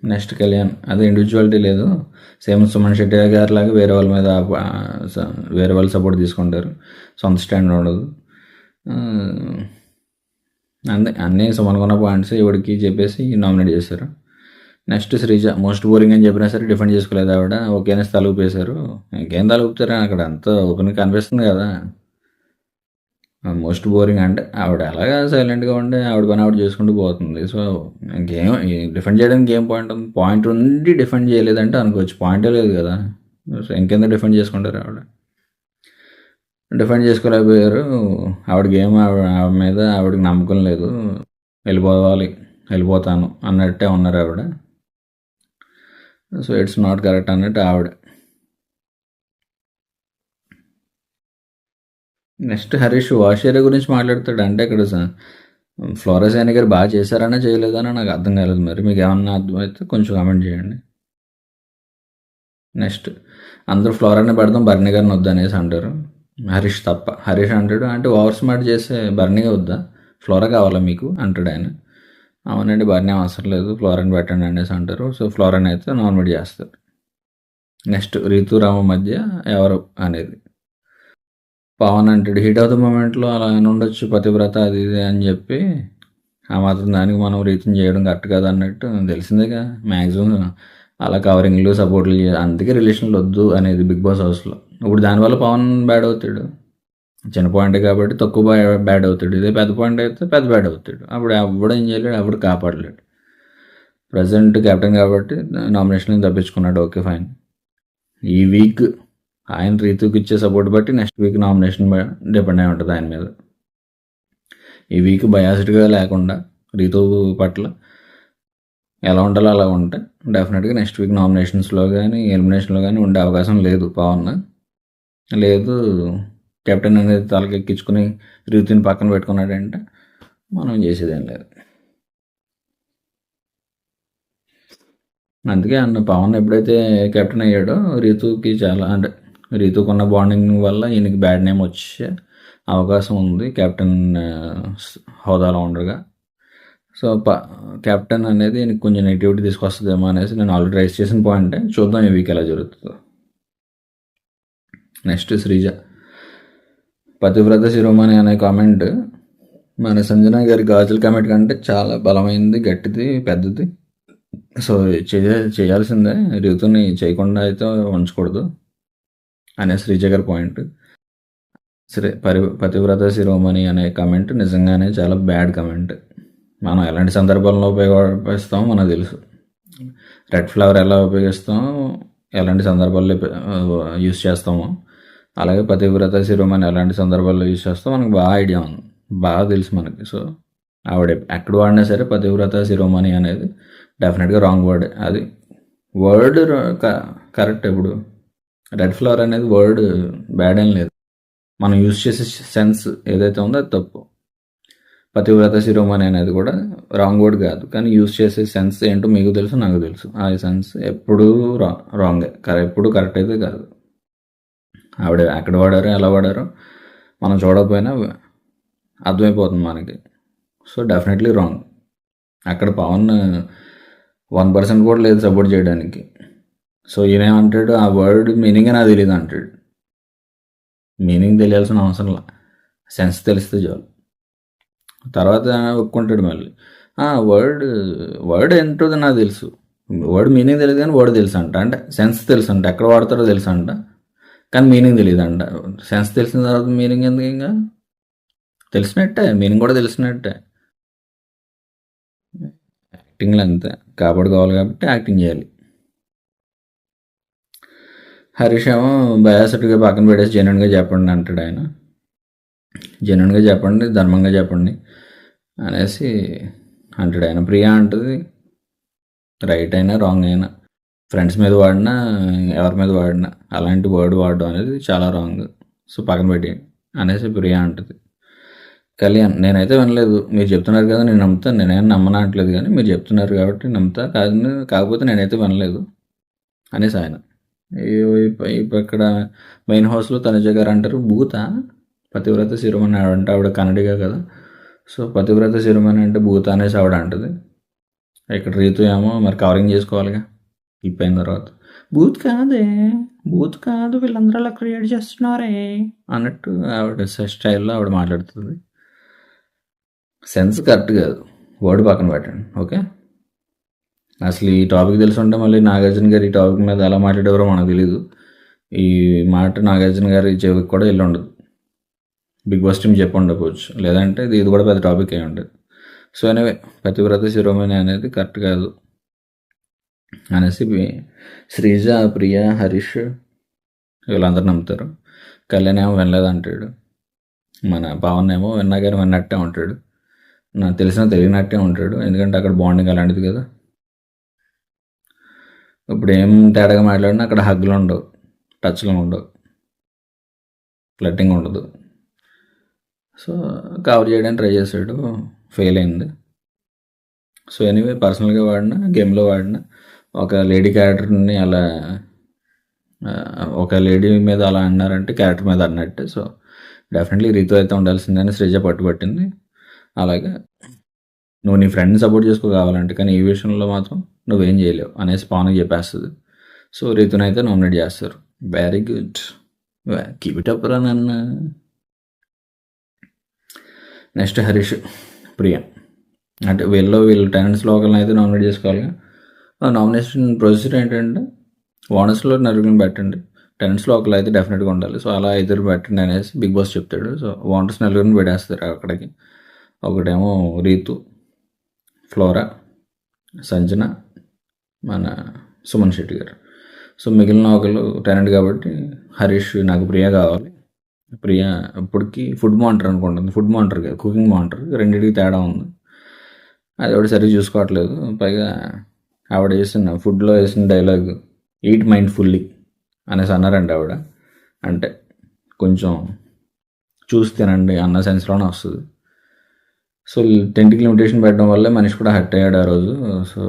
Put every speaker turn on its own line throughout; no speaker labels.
Next Kalyan, అది individuality లేదు. Same Suman Shetty గారి లాగా వేరే వాళ్ళ మీద వేరే వాళ్ళ సపోర్ట్ తీసుకుంటారు, సొంత స్టాండ్ ఉండదు. అన్నీ సుమన్గా ఉన్న పాయింట్స్ ఇవిడికి చెప్పేసి నామినేట్ చేశారు. నెక్స్ట్ శ్రీజ, మోస్ట్ బోరింగ్ అని చెప్పినా సరే డిఫెండ్ చేసుకోలేదు ఆవిడ. ఓకేనే తలుపేశారు. ఇంకేం తలుపుతారు, అక్కడ అంతా ఓపెన్గా కనిపిస్తుంది కదా. మోస్ట్ బోరింగ్ అంటే ఆవిడ అలాగా సైలెంట్గా ఉండి ఆవిడ పని ఆవిడ చేసుకుంటూ పోతుంది. సో ఇంకేం డిఫెండ్ చేయడానికి ఏం పాయింట్ ఉంది? పాయింట్ ఉండి డిఫెండ్ చేయలేదంటే అనుకోవచ్చు, పాయింటే లేదు కదా. సో ఇంకెంత డిఫెండ్ చేసుకుంటారు ఆవిడ? డిఫెండ్ చేసుకోలేకపోయారు. ఆవిడకి ఏం ఆవిడ మీద ఆవిడకి నమ్మకం లేదు. వెళ్ళిపోతాను అన్నట్టే ఉన్నారు ఆవిడ. సో ఇట్స్ నాట్ కరెక్ట్ అన్నట్టు ఆవిడ. నెక్స్ట్ హరీష్ వాష్ ఏరియా గురించి మాట్లాడతాడు. అంటే ఇక్కడ ఫ్లోరా సైని గారు బాగా చేశారనే చేయలేదని నాకు అర్థం కాలేదు. మరి మీకు ఏమన్నా అర్థమైతే కొంచెం కామెంట్ చేయండి. నెక్స్ట్ అందరూ ఫ్లోరాని పెడదాం, బర్నీ గారిని వద్దనేసి అంటారు. హరీష్ తప్ప. హరీష్ అంటాడు, అంటే ఓవర్ స్మార్ట్ చేసే బర్నీగా వద్దా, ఫ్లోరా కావాలా మీకు అంటాడు ఆయన. అవునండి, బర్నీ అవసరం లేదు, ఫ్లోరాని పెట్టండి అనేసి అంటారు. సో ఫ్లోరాని అయితే నామినేట్ చేస్తారు. నెక్స్ట్ రీతురామ మధ్య ఎవరు అనేది పవన్ అంటాడు, హీట్ ఆఫ్ ద మూమెంట్లో అలా ఉండొచ్చు పతివ్రత అది ఇది అని చెప్పి ఆ మాత్రం దానికి మనం రీతిని చేయడం కరెక్ట్ కదా అన్నట్టు తెలిసిందేగా. మ్యాక్సిమం అలా కవరింగ్లు సపోర్ట్లు అందుకే రిలేషన్లు వద్దు అనేది బిగ్ బాస్ హౌస్లో. ఇప్పుడు దానివల్ల పవన్ బ్యాడ్ అవుతాడు. చిన్న పాయింట్ కాబట్టి తక్కువ బ్యాడ్ అవుతాడు. ఇదే పెద్ద పాయింట్ అయితే పెద్ద బ్యాడ్ అవుతాడు. అప్పుడు ఎవడు ఏం చేయలేడు, ఎవడు కాపాడలేడు. ప్రజెంట్ కెప్టెన్ కాబట్టి నామినేషన్ తప్పించుకున్నాడు, ఓకే ఫైన్. ఈ వీక్ ఆయన రీతుకి ఇచ్చే సపోర్ట్ బట్టి నెక్స్ట్ వీక్ నామినేషన్ డిపెండ్ అయి ఉంటుంది ఆయన మీద. ఈ వీక్ బయాస్డ్గా లేకుండా రీతు పట్ల ఎలా ఉండాలో అలా ఉంటే డెఫినెట్గా నెక్స్ట్ వీక్ నామినేషన్స్లో కానీ ఎలిమినేషన్లో కానీ ఉండే అవకాశం లేదు పవన్. లేదు కెప్టెన్ అనేది తలకెక్కించుకుని రీతుని పక్కన పెట్టుకున్నాడంటే మనం చేసేదేం లేదు. అందుకే అన్న పవన్ ఎప్పుడైతే కెప్టెన్ అయ్యాడో రీతుకి చాలా, అంటే రీతుకున్న బాండింగ్ వల్ల ఈయనకి బ్యాడ్ నేమ్ వచ్చే అవకాశం ఉంది కెప్టెన్ హోదాలో ఉండగా. సో కెప్టెన్ అనేది ఈయనకి కొంచెం నెగిటివిటీ తీసుకొస్తుందేమో అనేసి నేను ఆల్రెడీ రైస్ చేసిన పాయింటే. చూద్దాం ఈ వీక్ ఎలా జరుగుతుందో. నెక్స్ట్ శ్రీజ, పతివ్రత శిరోమణి అనే కామెంట్ మన సంజన గారి గాజుల కామెంట్ కంటే చాలా బలమైంది, గట్టిది, పెద్దది. సో చేయాల్సిందే, రీతుని చేయకుండా అయితే ఉంచకూడదు అనే శ్రీజ గారి పాయింట్. పతివ్రత శిరోమణి అనే కమెంట్ నిజంగానే చాలా బ్యాడ్ కమెంట్. మనం ఎలాంటి సందర్భాల్లో ఉపయోగిస్తామో మనకు తెలుసు. రెడ్ ఫ్లవర్ ఎలా ఉపయోగిస్తామో, ఎలాంటి సందర్భాల్లో యూస్ చేస్తామో, అలాగే పతివ్రత శిరోమణి ఎలాంటి సందర్భాల్లో యూస్ చేస్తామో మనకు బాగా ఐడియా ఉంది, బాగా తెలుసు మనకి. సో ఆవిడ ఎక్కడ వాడినా సరే పతివ్రత శిరోమణి అనేది డెఫినెట్గా రాంగ్ వర్డ్. అది వర్డ్ కరెక్ట్. ఇప్పుడు రెడ్ ఫ్లవర్ అనేది వర్డ్ బ్యాడ్ ఏం లేదు, మనం యూజ్ చేసే సెన్స్ ఏదైతే ఉందో అది తప్పు. పతివ్రత శిరోమణి అనేది కూడా రాంగ్ వర్డ్ కాదు, కానీ యూజ్ చేసే సెన్స్ ఏంటో మీకు తెలుసు, నాకు తెలుసు. ఆ సెన్స్ ఎప్పుడూ రాంగే, ఎప్పుడు కరెక్ట్ అయితే కాదు. ఆవిడ ఎక్కడ వాడారో ఎలా వాడారో మనం చూడకపోయినా అర్థమైపోతుంది మనకి. So definitely wrong. అక్కడ పవన్ 1% కూడా లేదు సపోర్ట్ చేయడానికి. సో ఈయనేమంటాడు, ఆ వర్డ్ మీనింగే నాకు తెలియదు అంటాడు. మీనింగ్ తెలియాల్సిన అవసరం లే, సెన్స్ తెలిస్తే చాలు. తర్వాత ఒప్పుకుంటాడు మళ్ళీ, వర్డ్ ఏంటో నాకు తెలుసు, వర్డ్ మీనింగ్ తెలియదు కానీ వర్డ్ తెలుసు అంట, అంటే సెన్స్ తెలుసు అంట, ఎక్కడ వాడతారో తెలుసు అంట, కానీ మీనింగ్ తెలియదు అంట. సెన్స్ తెలిసిన తర్వాత మీనింగ్ ఎందుకు? ఇంకా తెలిసినట్టే, మీనింగ్ కూడా తెలిసినట్టే. యాక్టింగ్లో అంతే, కాపాడుకోవాలి కాబట్టి యాక్టింగ్ చేయాలి. హరీష్ ఏమో బయాసట్గా పక్కన పెట్టేసి జెన్యున్గా చెప్పండి అంటాడు ఆయన. జెన్యున్గా చెప్పండి, ధర్మంగా చెప్పండి అనేసి అంటాడు ఆయన. ప్రియా అంటుంది, రైట్ అయినా రాంగ్ అయినా ఫ్రెండ్స్ మీద వాడినా ఎవరి మీద వాడినా అలాంటి వర్డ్ వాడడం అనేది చాలా రాంగ్. సో పక్కన పెట్టి అనేసి ప్రియా అంటుంది. కళ్యాణ్, నేనైతే వినలేదు, మీరు చెప్తున్నారు కదా నేను నమ్ముతాను, నేనేం నమ్మనట్లేదు కానీ మీరు చెప్తున్నారు కాబట్టి నమ్ముతా, కాకపోతే నేనైతే వినలేదు అనేసి ఆయన. ఇక్కడ మెయిన్ హౌస్లో తనుజ గారు అంటారు, భూత పతివ్రత శిరోమణి అంటే ఆవిడ కన్నడిగా కదా, సో పతివ్రత శిరోమణి అంటే భూత అనేసి ఆవిడ అంటుంది. ఇక్కడ రీతు ఏమో మరి కవరింగ్ చేసుకోవాలిగా అయిపోయిన తర్వాత. బూత్ కాదే, బూత్ కాదు, వీళ్ళందరూ అలా క్రియేట్ చేస్తున్నారే అన్నట్టు ఆవిడ స్టైల్లో ఆవిడ మాట్లాడుతుంది. సెన్స్ కరెక్ట్ కాదు, వర్డ్ పక్కన పెట్టండి. ఓకే, అసలు ఈ టాపిక్ తెలిసి ఉంటే మళ్ళీ నాగార్జున గారు ఈ టాపిక్ మీద ఎలా మాట్లాడేవారో మనకు తెలీదు. ఈ మాట నాగార్జున గారి చెవికి కూడా వెళ్ళి ఉండదు. బిగ్ బాస్ టీమ్ చెప్పి ఉండకపోవచ్చు, లేదంటే ఇది కూడా పెద్ద టాపిక్ అయి ఉండదు. సో ఎనివే, పతివ్రత శిరోమణి అనేది కరెక్ట్ కాదు అనేసి శ్రీజ, ప్రియ, హరీష్ వీళ్ళందరూ నమ్ముతారు. కళ్యాణ్ ఏమో వినలేదంటాడు. మన పవన్ ఏమో విన్నా కానీ విన్నట్టే ఉంటాడు, నాకు తెలియనట్టే ఉంటాడు. ఎందుకంటే అక్కడ బాండింగ్ అలాంటిది కదా. ఇప్పుడు ఏం తేడాగా మాట్లాడినా అక్కడ హగ్గులు ఉండవు, టచ్లు ఉండవు, ఫ్లట్టింగ్ ఉండదు. సో కవర్ చేయడానికి ట్రై చేశాడు, ఫెయిల్ అయింది. సో ఎనీవే, పర్సనల్గా వాడిన, గేమ్లో వాడిన ఒక లేడీ క్యారెక్టర్ని అలా, ఒక లేడీ మీద అలా అన్నారంటే క్యారెక్టర్ మీద అన్నట్టే. సో డెఫినెట్లీ రీతు అయితే ఉండాల్సిందని శ్రీజ పట్టుబట్టింది. అలాగే నువ్వు నీ ఫ్రెండ్ని సపోర్ట్ చేసుకో కావాలంటే, కానీ ఈ విషయంలో మాత్రం నువ్వేం చేయలేవు అనేసి పవన్కి చెప్పేస్తుంది. సో రీతుని అయితే నామినేట్ చేస్తారు. Very good, keep it up రా నన్ను. నెక్స్ట్ హరీష్, ప్రియ. అంటే వీళ్ళు టెనెంట్స్లో ఒకరిని అయితే నామినేట్ చేసుకోవాలి. నామినేషన్ ప్రొసీజర్ ఏంటంటే ఓనర్స్లో నలుగురిని పెట్టండి, టెనెంట్స్లో ఒకరు అయితే డెఫినెట్గా ఉండాలి. సో అలా ఇద్దరు పెట్టండి అనేసి బిగ్ బాస్ చెప్తాడు. సో ఓనర్స్ నలుగురిని పెట్టేస్తారు అక్కడికి. ఒకటేమో రీతు, ఫ్లోరా, సంజన, మన సుమన్ శెట్టి గారు. సో మిగిలిన ఒకరు టెనెంట్ కాబట్టి హరీష్, నాకు ప్రియ కావాలి. ప్రియ ఇప్పటికి ఫుడ్ మానిటర్ అనుకుంటుంది, ఫుడ్ మానిటర్ కాదు, కుకింగ్ మానిటర్, రెండింటికి తేడా ఉంది. అది ఆవిడ సరిగ్గా చూసుకోవట్లేదు. పైగా ఆవిడ ఫుడ్లో వేసిన డైలాగ్ ఈట్ మైండ్ఫుల్లీ అనేసి అన్నారండి ఆవిడ. అంటే కొంచెం చూసి తినండి అన్న సెన్స్లోనే వస్తుంది. సో 10కి లిమిటేషన్ పెట్టడం వల్లే మనిషి కూడా హర్ట్ అయ్యాడు ఆ రోజు. సో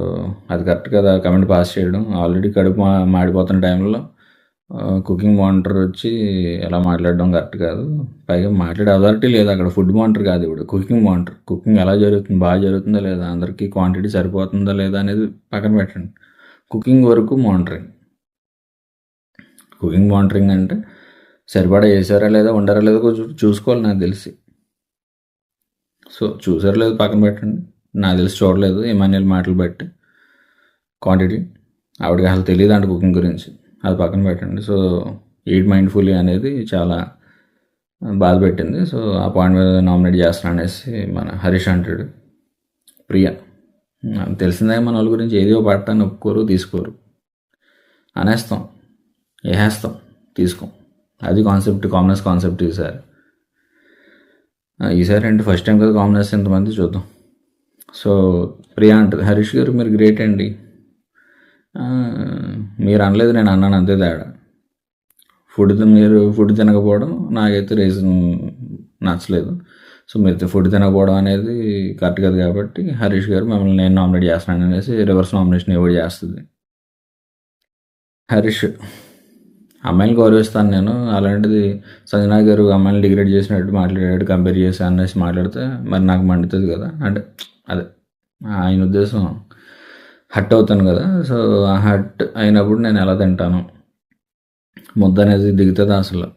అది కరెక్ట్ కదా కమెంట్ పాస్ చేయడం. ఆల్రెడీ కడుపు మాడిపోతున్న టైంలో కుకింగ్ మానిటర్ వచ్చి ఎలా మాట్లాడడం కరెక్ట్ కాదు. పైగా మాట్లాడే అథారిటీ లేదు అక్కడ. ఫుడ్ మానిటర్ కాదు ఇప్పుడు, కుకింగ్ మానిటర్. కుకింగ్ ఎలా జరుగుతుంది, బాగా జరుగుతుందా లేదా, అందరికీ క్వాంటిటీ సరిపోతుందా లేదా అనేది పక్కన పెట్టండి. కుకింగ్ వరకు మానిటరింగ్. కుకింగ్ మానిటరింగ్ అంటే సరిపడా చేసారా లేదా, ఉండారా లేదా చూసుకోవాలి నాకు తెలిసి. సో చూసారా లేదు పక్కన పెట్టండి, నాకు తెలిసి చూడలేదు ఇమాన్యుయల్ మాటలు బట్టి క్వాంటిటీ. ఆవిడకి అసలు తెలియదు అంటే కుకింగ్ గురించి, అది పక్కన పెట్టండి. సో ఈట్ మైండ్ఫుల్లీ అనేది చాలా బాధ పెట్టింది. సో ఆ పాయింట్ మీద నామినేట్ చేస్తాను అనేసి మన హరీష్ అంటాడు. ప్రియ, తెలిసిందే మన వాళ్ళ గురించి, ఏదో పడటాన్ని ఒప్పుకోరు, తీసుకోరు, అనేస్తాం, వేసేస్తాం, తీసుకోం. అది కాన్సెప్ట్, కామనెస్ కాన్సెప్ట్ ఈసారి అంటే ఫస్ట్ టైం కదా కామనెస్ ఎంతమంది చూద్దాం. సో ప్రియా అంటుంది, హరీష్ గారు మీరు గ్రేట్ అండి, మీరు అనలేదు నేను అన్నాను అంతే తేడా. మీరు ఫుడ్ తినకపోవడం నాకైతే రీజన్ నచ్చలేదు. సో మీరు ఫుడ్ తినకపోవడం అనేది కరెక్ట్ కాదు కాబట్టి హరీష్ గారు మిమ్మల్ని నేను నామినేట్ చేస్తున్నాను అనేసి రివర్స్ నామినేషన్ ఎవరు చేస్తుంది. హరీష్, అమ్మాయిని గౌరవిస్తాను నేను, అలాంటిది సంజనా గారు అమ్మాయిని డిగ్రేడ్ చేసినట్టు మాట్లాడాడు, కంపేర్ చేసి అనేసి మాట్లాడితే మరి నాకు మండుతుంది కదా. అంటే అదే ఆయన ఉద్దేశం, హట్ అవుతాను కదా. సో ఆ హట్ అయినప్పుడు నేను ఎలా తింటాను, ముద్ద అనేది దిగుతుంది అసలు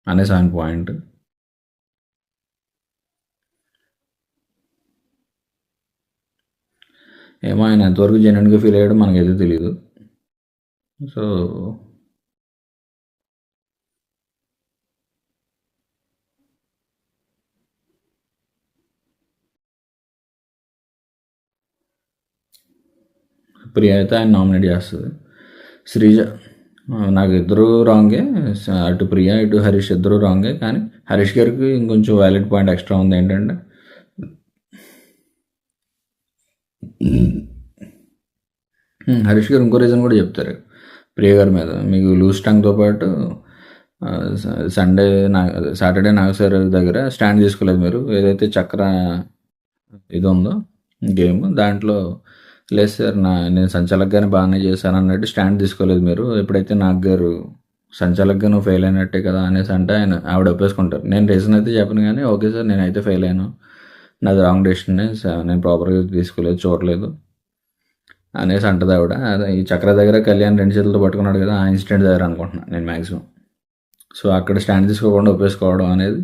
అనేసి ఆయన పాయింట్. ఏమో ఆయన ఎంతవరకు జెన్యున్గా ఫీల్ అయ్యాడో మనకైతే తెలీదు. సో ప్రియ అయితే ఆయన నామినేట్ చేస్తుంది. శ్రీజ, నాకు ఇద్దరు రాంగే, అటు ప్రియ ఇటు హరీష్ ఇద్దరు రాంగే. కానీ హరీష్ గారికి ఇంకొంచెం వ్యాలిడ్ పాయింట్ ఎక్స్ట్రా ఉంది. ఏంటంటే హరీష్ గారు ఇంకో రీజన్ కూడా చెప్తారు ప్రియ గారి మీద. మీకు లూజ్ టంగ్తో పాటు సాటర్డే నాగసార్ దగ్గర స్టాండ్ తీసుకోలేదు మీరు, ఏదైతే చక్ర ఇది ఉందో గేమ్ దాంట్లో. లేదు సార్, నేను సంచాలకుగానే బాగానే చేశాను అన్నట్టు స్టాండ్ తీసుకోలేదు మీరు. ఎప్పుడైతే నాగ్ గారు సంచాలకుగా నువ్వు ఫెయిల్ అయినట్టే కదా అనేసి అంటే ఆవిడ ఒప్పేసుకుంటారు. నేను రీజన్ అయితే చెప్పను కానీ ఓకే సార్ నేనైతే ఫెయిల్ అయ్యాను, నాది రాంగ్ డెసిషన్, నేను ప్రాపర్గా తీసుకోలేదు, చూడలేదు, అనేసి అంటది ఆవిడ. అదే ఈ చక్ర దగ్గర కళ్యాణ్ 2 చేతులతో పట్టుకున్నాడు కదా! ఆ ఇన్సిడెంట్ దగ్గర అనుకుంటున్నా నేను మ్యాక్సిమం. సో, అక్కడ స్టాండ్ తీసుకోకుండా ఒప్పేసుకోవడం అనేది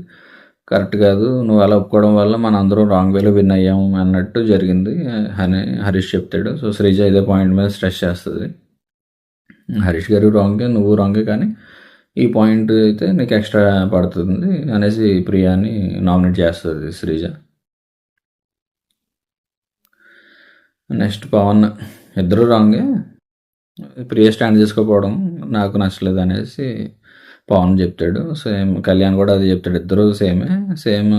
కరెక్ట్ కాదు. నువ్వు అలా ఒప్పుకోవడం వల్ల మనందరం రాంగ్ వేలో విన్ అయ్యాము అన్నట్టు జరిగింది అని హరీష్ చెప్తాడు. సో, శ్రీజ ఇదే పాయింట్ మీద స్ట్రెస్ చేస్తది. హరీష్ గారు రాంగే, నువ్వు రాంగే, కానీ ఈ పాయింట్ అయితే నీకు ఎక్స్ట్రా పడుతుంది అనేసి ప్రియాని నామినేట్ చేస్తుంది శ్రీజ. నెక్స్ట్ పవన్, ఇద్దరు రాంగే, ప్రియ స్టాండ్ తీసుకోకపోవడం నాకు నచ్చలేదు అనేసి పవన్ చెప్తాడు. సేమ్ కళ్యాణ్ కూడా అది చెప్తాడు. ఇద్దరు సేమ్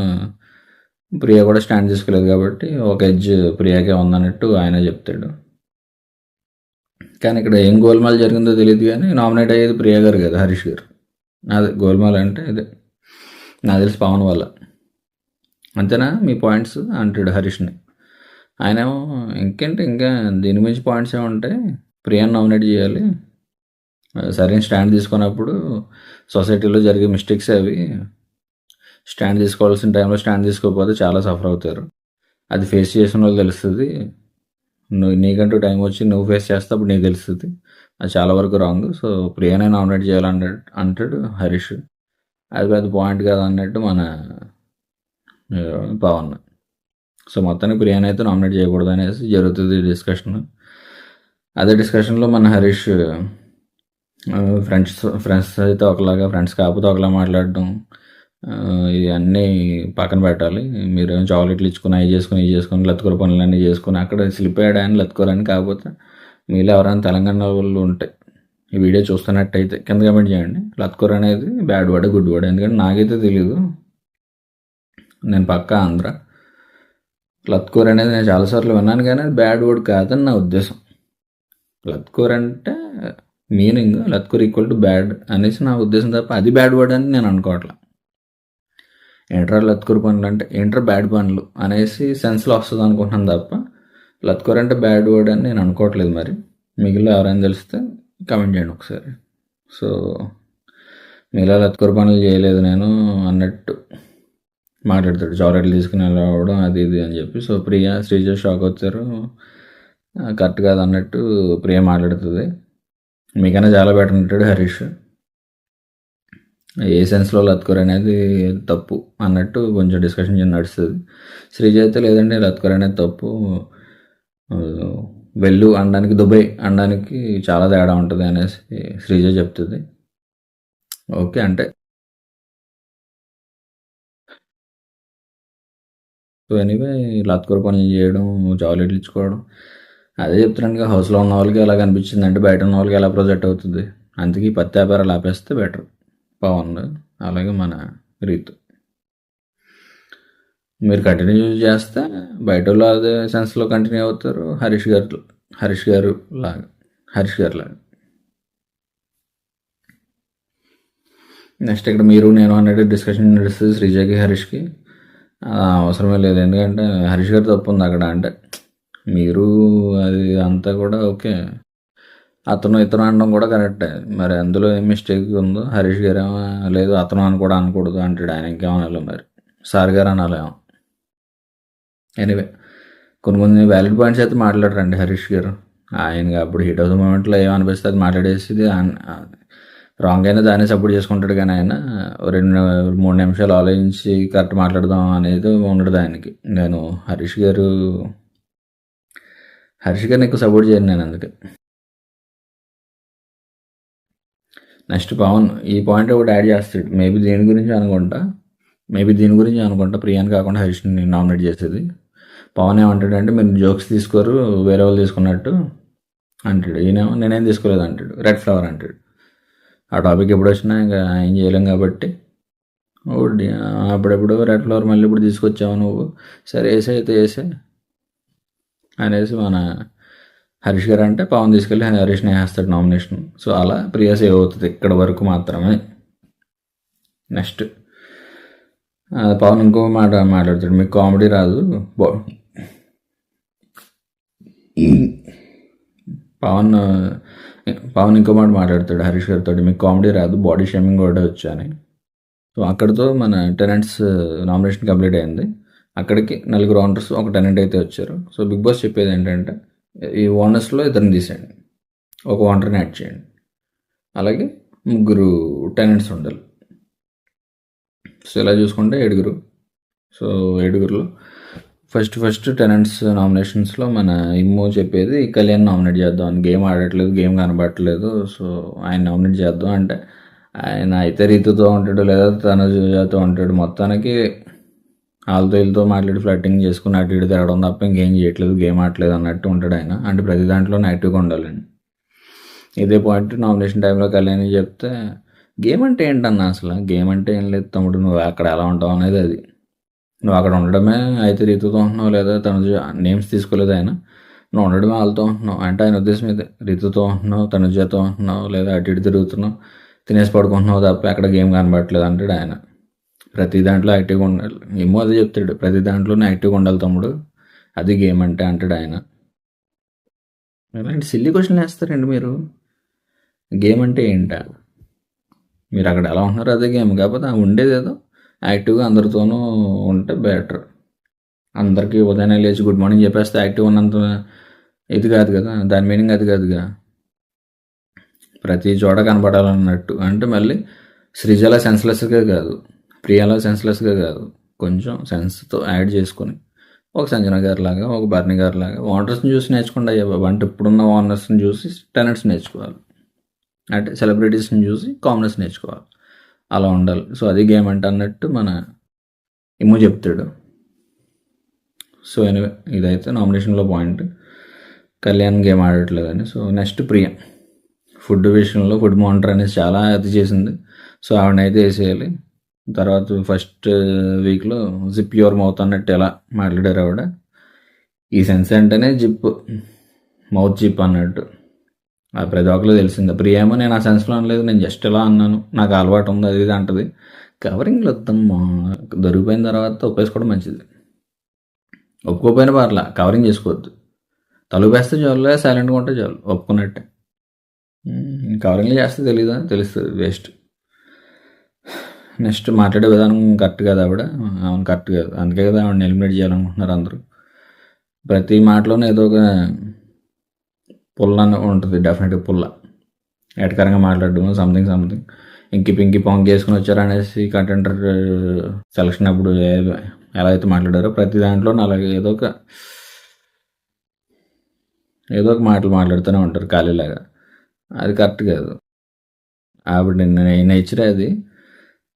ప్రియ కూడా స్టాండ్ తీసుకోలేదు కాబట్టి ఒక ఎడ్జ్ ప్రియాకే ఉందన్నట్టు ఆయన చెప్తాడు. కానీ ఇక్కడ ఏం గోల్మాల్ జరిగిందో తెలియదు, కానీ నామినేట్ అయ్యేది ప్రియ గారు కదా, హరీష్ గారు. అదే గోల్మాల్ అంటే ఇదే నాకు తెలిసి పవన్ వల్ల. అంతేనా మీ పాయింట్స్ అంటాడు హరీష్ని. ఆయనేమో ఇంకేంటి, ఇంకా దీని మించి పాయింట్స్ ఏముంటాయి, ప్రియాని నామినేట్ చేయాలి, సరైన స్టాండ్ తీసుకున్నప్పుడు సొసైటీలో జరిగే మిస్టేక్స్ అవి, స్టాండ్ తీసుకోవాల్సిన టైంలో స్టాండ్ తీసుకోకపోతే చాలా సఫర్ అవుతారు, అది ఫేస్ చేసిన వాళ్ళు తెలుస్తుంది, నీకంటూ టైం వచ్చి నువ్వు ఫేస్ చేస్తే అప్పుడు నీకు తెలుస్తుంది, అది చాలా వరకు రాంగ్. సో ప్రియానే నామినేట్ చేయాలన్నాడు అంటాడు హరీష్. అది పెద్ద పాయింట్ కాదు అన్నట్టు మన పవన్. సో మొత్తానికి ప్రియాని అయితే నామినేట్ చేయకూడదు అనేసి జరుగుతుంది డిస్కషన్. అదే డిస్కషన్లో మన హరీష్ ఫ్రెండ్స్ అయితే ఒకలాగా, ఫ్రెండ్స్ కాకపోతే ఒకలా మాట్లాడడం, ఇవన్నీ పక్కన పెట్టాలి, మీరు చాక్లెట్లు ఇచ్చుకుని అవి చేసుకుని లత్కూర పనులన్నీ చేసుకుని అక్కడ స్లిప్ అయ్యాడు ఆయన లత్కూరని. కాకపోతే మీలో ఎవరైనా తెలంగాణ వాళ్ళు ఉంటే ఈ వీడియో చూస్తున్నట్టయితే కింద కమెంట్ చేయండి, లత్కూర అనేది బ్యాడ్ వర్డ్ గుడ్ వర్డ్, ఎందుకంటే నాకైతే తెలీదు, నేను పక్కా ఆంధ్ర. లత్కూర అనేది నేను చాలాసార్లు విన్నాను, కానీ అది బ్యాడ్ వర్డ్ కాదని నా ఉద్దేశం. లత్కూర అంటే మీనింగ్ లత్కూర ఈక్వల్ టు బ్యాడ్ అనేసి నా ఉద్దేశం తప్ప అది బ్యాడ్ వర్డ్ అని నేను అనుకోవట్లా. ఏంట్రా లత్కూర పనులు అంటే ఏంట్రా బ్యాడ్ పనులు అనేసి సెన్స్లో వస్తుంది అనుకుంటున్నాను తప్ప లత్కూర అంటే బ్యాడ్ వర్డ్ అని నేను అనుకోవట్లేదు. మరి మిగిలిన ఎవరైనా తెలిస్తే కమెంట్ చేయండి ఒకసారి. సో మీలా లత్కూర పనులు చేయలేదు నేను అన్నట్టు మాట్లాడతాడు, చాక్లెట్లు తీసుకుని వెళ్ళవడం అది ఇది అని చెప్పి. సో ప్రియ శ్రీజ షాక్ వచ్చారు, కరెక్ట్ కాదు అన్నట్టు ప్రియ మాట్లాడుతుంది. మీకైనా చాలా బెటర్ అంటాడు హరీష్. ఏ సెన్స్లో లత్కూర అనేది తప్పు అన్నట్టు కొంచెం డిస్కషన్ నడుస్తుంది. శ్రీజ అయితే లేదండి లత్కూర అనేది తప్పు, వెళ్ళు అనడానికి దుబాయ్ అనడానికి చాలా తేడా ఉంటుంది అనేసి శ్రీజ చెప్తుంది. ఓకే అంటే సో ఎనీవే లత్కూర పనులు చేయడం, చాక్లెట్లు ఇచ్చుకోవడం, అదే చెప్తున్నాను, హౌస్లో ఉన్న వాళ్ళకి ఎలా కనిపించింది అంటే బయట ఉన్న వాళ్ళకి ఎలా ప్రొజెక్ట్ అవుతుంది. అందుకే పత్తి వ్యాపారాలు ఆపేస్తే బెటర్ పవన్, అలాగే మన రీతు. మీరు కంటిన్యూ చేస్తే బయట వాళ్ళు అదే సెన్స్లో కంటిన్యూ అవుతారు, హరీష్ గారు లాగా. నెక్స్ట్ ఇక్కడ మీరు నేను అన్నట్టు డిస్కషన్ నడుస్తుంది శ్రీజకి హరీష్కి. అవసరమే లేదు, ఎందుకంటే హరీష్ గారు తప్పు ఉంది అక్కడ. అంటే మీరు అది అంతా కూడా ఓకే, ఇతను అనడం కూడా కరెక్టే, మరి అందులో ఏం మిస్టేక్ ఉందో హరీష్ గారు ఏమో లేదు అతను అని కూడా అనకూడదు అంటాడు, ఆయన ఇంకేమనాలి మరి సార్ గారు అనాలేమో. ఎనీవే కొన్ని వ్యాలిడ్ పాయింట్స్ అయితే మాట్లాడరండి హరీష్ గారు. ఆయనగా అప్పుడు హీట్ ఆఫ్ ద మూమెంట్లో ఏమనిపిస్తే అది మాట్లాడేసి రాంగ్ అయినా దాన్ని సపోర్ట్ చేసుకుంటాడు, కానీ ఆయన 2-3 నిమిషాలు ఆలోచించి కరెక్ట్ మాట్లాడదాం అనేది ఉండదు ఆయనకి. నేను హరీష్ గారిని ఎక్కువ సపోర్ట్ చేయను నేను అందుకే. నెక్స్ట్ పవన్ ఈ పాయింట్ ఒకటి యాడ్ చేస్తాడు, మేబీ దీని గురించి అనుకుంటా ప్రియాని కాకుండా హరీష్ని నామినేట్ చేసేది. పవన్ ఏమంటాడు అంటే మీరు జోక్స్ తీసుకోరు, వేరే వాళ్ళు తీసుకున్నట్టు అంటాడు. ఈయనేమో నేనేం తీసుకోలేదు అంటాడు, రెడ్ ఫ్లవర్ అంటాడు. ఆ టాపిక్ ఎప్పుడు వచ్చినా ఇంకా ఏం చేయలేం కాబట్టి అప్పుడెప్పుడు రెడ్ ఫ్లవర్ మళ్ళీ ఇప్పుడు తీసుకొచ్చావు నువ్వు, సరే వేసే అనేసి మన హరీష్ గారు అంటే పవన్ తీసుకెళ్ళి హరీష్ని వేస్తాడు నామినేషన్. సో అలా ప్రియా సేవ్ అవుతుంది ఇక్కడ వరకు మాత్రమే. నెక్స్ట్ పవన్ ఇంకో మాట మాట్లాడతాడు, మీకు కామెడీ రాదు. పవన్ ఇంకో మాట మాట్లాడతాడు హరీష్ గారితో, మీకు కామెడీ రాదు, బాడీ షేమింగ్ కూడా వచ్చు అని. సో అక్కడితో మన టెనెంట్స్ నామినేషన్ కంప్లీట్ అయింది. అక్కడికి 4 రౌండర్స్ ఒక టెనెంట్ అయితే వచ్చారు. సో బిగ్ బాస్ చెప్పేది ఏంటంటే ఈ ఓనర్స్లో ఇద్దరిని తీసేయండి, ఒక ఓనర్ని యాడ్ చేయండి, అలాగే ముగ్గురు టెనెంట్స్ ఉండాలి. సో ఇలా చూసుకుంటే 7. సో 7లో ఫస్ట్ టెనెంట్స్ నామినేషన్స్లో మన ఇమ్ము చెప్పేది కళ్యాణ్ నామినేట్ చేద్దాం అని. గేమ్ ఆడట్లేదు, గేమ్ కనబడట్లేదు, సో ఆయన నామినేట్ చేద్దాం అంటే ఆయన అయితే రీతుతో ఉంటాడు లేదా తనుజతో ఉంటాడు. మొత్తానికి వాళ్ళతో వీళ్ళతో మాట్లాడి ఫ్లట్టింగ్ చేసుకుని అటు ఇటు తిరగడం తప్ప ఇంకేం చేయట్లేదు, గేమ్ ఆడట్లేదు అన్నట్టు ఉంటాడు ఆయన. అంటే ప్రతి దాంట్లో యాక్టివ్గా ఉండాలండి. ఇదే పాయింట్ నామినేషన్ టైంలో కళ్యాణ్ చెప్తే గేమ్ అంటే ఏంటన్నా, అసలు గేమ్ అంటే ఏం లేదు తమ్ముడు, నువ్వు అక్కడ ఎలా ఉంటావు అనేది అది. నువ్వు అక్కడ ఉండడమే అయితే రీతుతో ఉంటున్నావు లేదా తనుజ నేమ్స్ తీసుకోలేదు ఆయన, నువ్వు ఉండడమే వాళ్ళతో ఉంటున్నావు అంటే ఆయన ఉద్దేశం ఇదే. రీతుతో ఉంటున్నావు, తనుజతో ఉంటున్నావు లేదా అటు ఇటు తిరుగుతున్నావు, తినేసి పడుకుంటున్నావు తప్ప అక్కడ గేమ్ కనబడట్లేదు అంటాడు ఆయన. ప్రతి దాంట్లో యాక్టివ్గా ఉండాలి. ఏమో అదే చెప్తాడు, ప్రతి దాంట్లోనే యాక్టివ్గా ఉండాలి తమ్ముడు, అది గేమ్ అంటే అంటాడు ఆయన. ఇలాంటి సిల్లీ క్వశ్చన్లు వేస్తారండి మీరు. గేమ్ అంటే ఏంటా, మీరు అక్కడ ఎలా ఉంటున్నారో అదే గేమ్, కాకపోతే ఉండేది ఏదో యాక్టివ్గా అందరితోనూ ఉంటే బెటర్. అందరికీ ఉదయాన్నే లేచి గుడ్ మార్నింగ్ చెప్పేస్తే యాక్టివ్ ఉన్నంత ఇది కాదు కదా, దాని మీనింగ్ అది కాదుగా. ప్రతి చోట కనపడాలన్నట్టు అంటే మళ్ళీ శ్రీజల సెన్స్లెస్గా కాదు, ప్రియాలో సెన్స్లెస్గా కాదు, కొంచెం సెన్స్తో యాడ్ చేసుకొని ఒక సంజన గారి లాగా, ఒక బర్ని గారి లాగా ఓనర్స్ని చూసి నేర్చుకోండి అయ్యా బాబా. అంటే ఇప్పుడున్న ఓనర్స్ని చూసి టెనెంట్స్ నేర్చుకోవాలి, అంటే సెలబ్రిటీస్ని చూసి కామనర్స్ నేర్చుకోవాలి, అలా ఉండాలి. సో అది గేమ్ అంటే అన్నట్టు మన ఇమ్ము చెప్తాడు. సో ఎనివే ఇదైతే నామినేషన్లో పాయింట్, కళ్యాణ్ గేమ్ ఆడట్లేదని. సో నెక్స్ట్ ప్రియ ఫుడ్ విషయంలో ఫుడ్ మానిటర్ అనేసి చాలా అతి చేసింది. సో ఆవిడనైతే వేసేయాలి. తర్వాత ఫస్ట్ వీక్లో జిప్ యువర్ మౌత్ అన్నట్టు ఎలా మాట్లాడారు ఆవిడ. ఈ సెన్స్ అంటేనే జిప్, మౌత్ జిప్ అన్నట్టు అది ప్రతి ఒక్కరు తెలిసిందే. ప్రియేమో నేను ఆ సెన్స్లో అనలేదు, నేను జస్ట్ ఎలా అన్నాను, నాకు అలవాటు ఉంది అది ఇది అంటది. కవరింగ్లు వద్దమ్మా, దొరికిపోయిన తర్వాత ఒప్పేసుకోవడం మంచిది. ఒప్పుకోపోయినా పర్లా, కవరింగ్ చేసుకోవద్దు. తలుపేస్తే చాలు, సైలెంట్గా ఉంటే చాలు, ఒప్పుకున్నట్టే. కవరింగ్లు చేస్తే తెలీదా, తెలుస్తుంది, వేస్ట్. నెక్స్ట్ మాట్లాడే విధానం కరెక్ట్ కాదు ఆవిడ, అవును కరెక్ట్ కాదు, అందుకే కదా ఆవిడని ఎలిమినేట్ చేయాలనుకుంటున్నారు అందరూ. ప్రతి మాటలోనే ఏదో ఒక పుల్ల ఉంటుంది, డెఫినెట్గా పుల్ల, ఎటకరంగా మాట్లాడడం, సంథింగ్ ఇంకి పింకి పాంక్ చేసుకుని వచ్చారనేసి కంటెంటర్ సెలక్షన్ అప్పుడు ఎలా అయితే మాట్లాడారో ప్రతి దాంట్లో అలాగే ఏదో ఒక మాటలు మాట్లాడుతూనే ఉంటారు ఖాళీలాగా. అది కరెక్ట్ కాదు, ఆవిడ నేచరే అది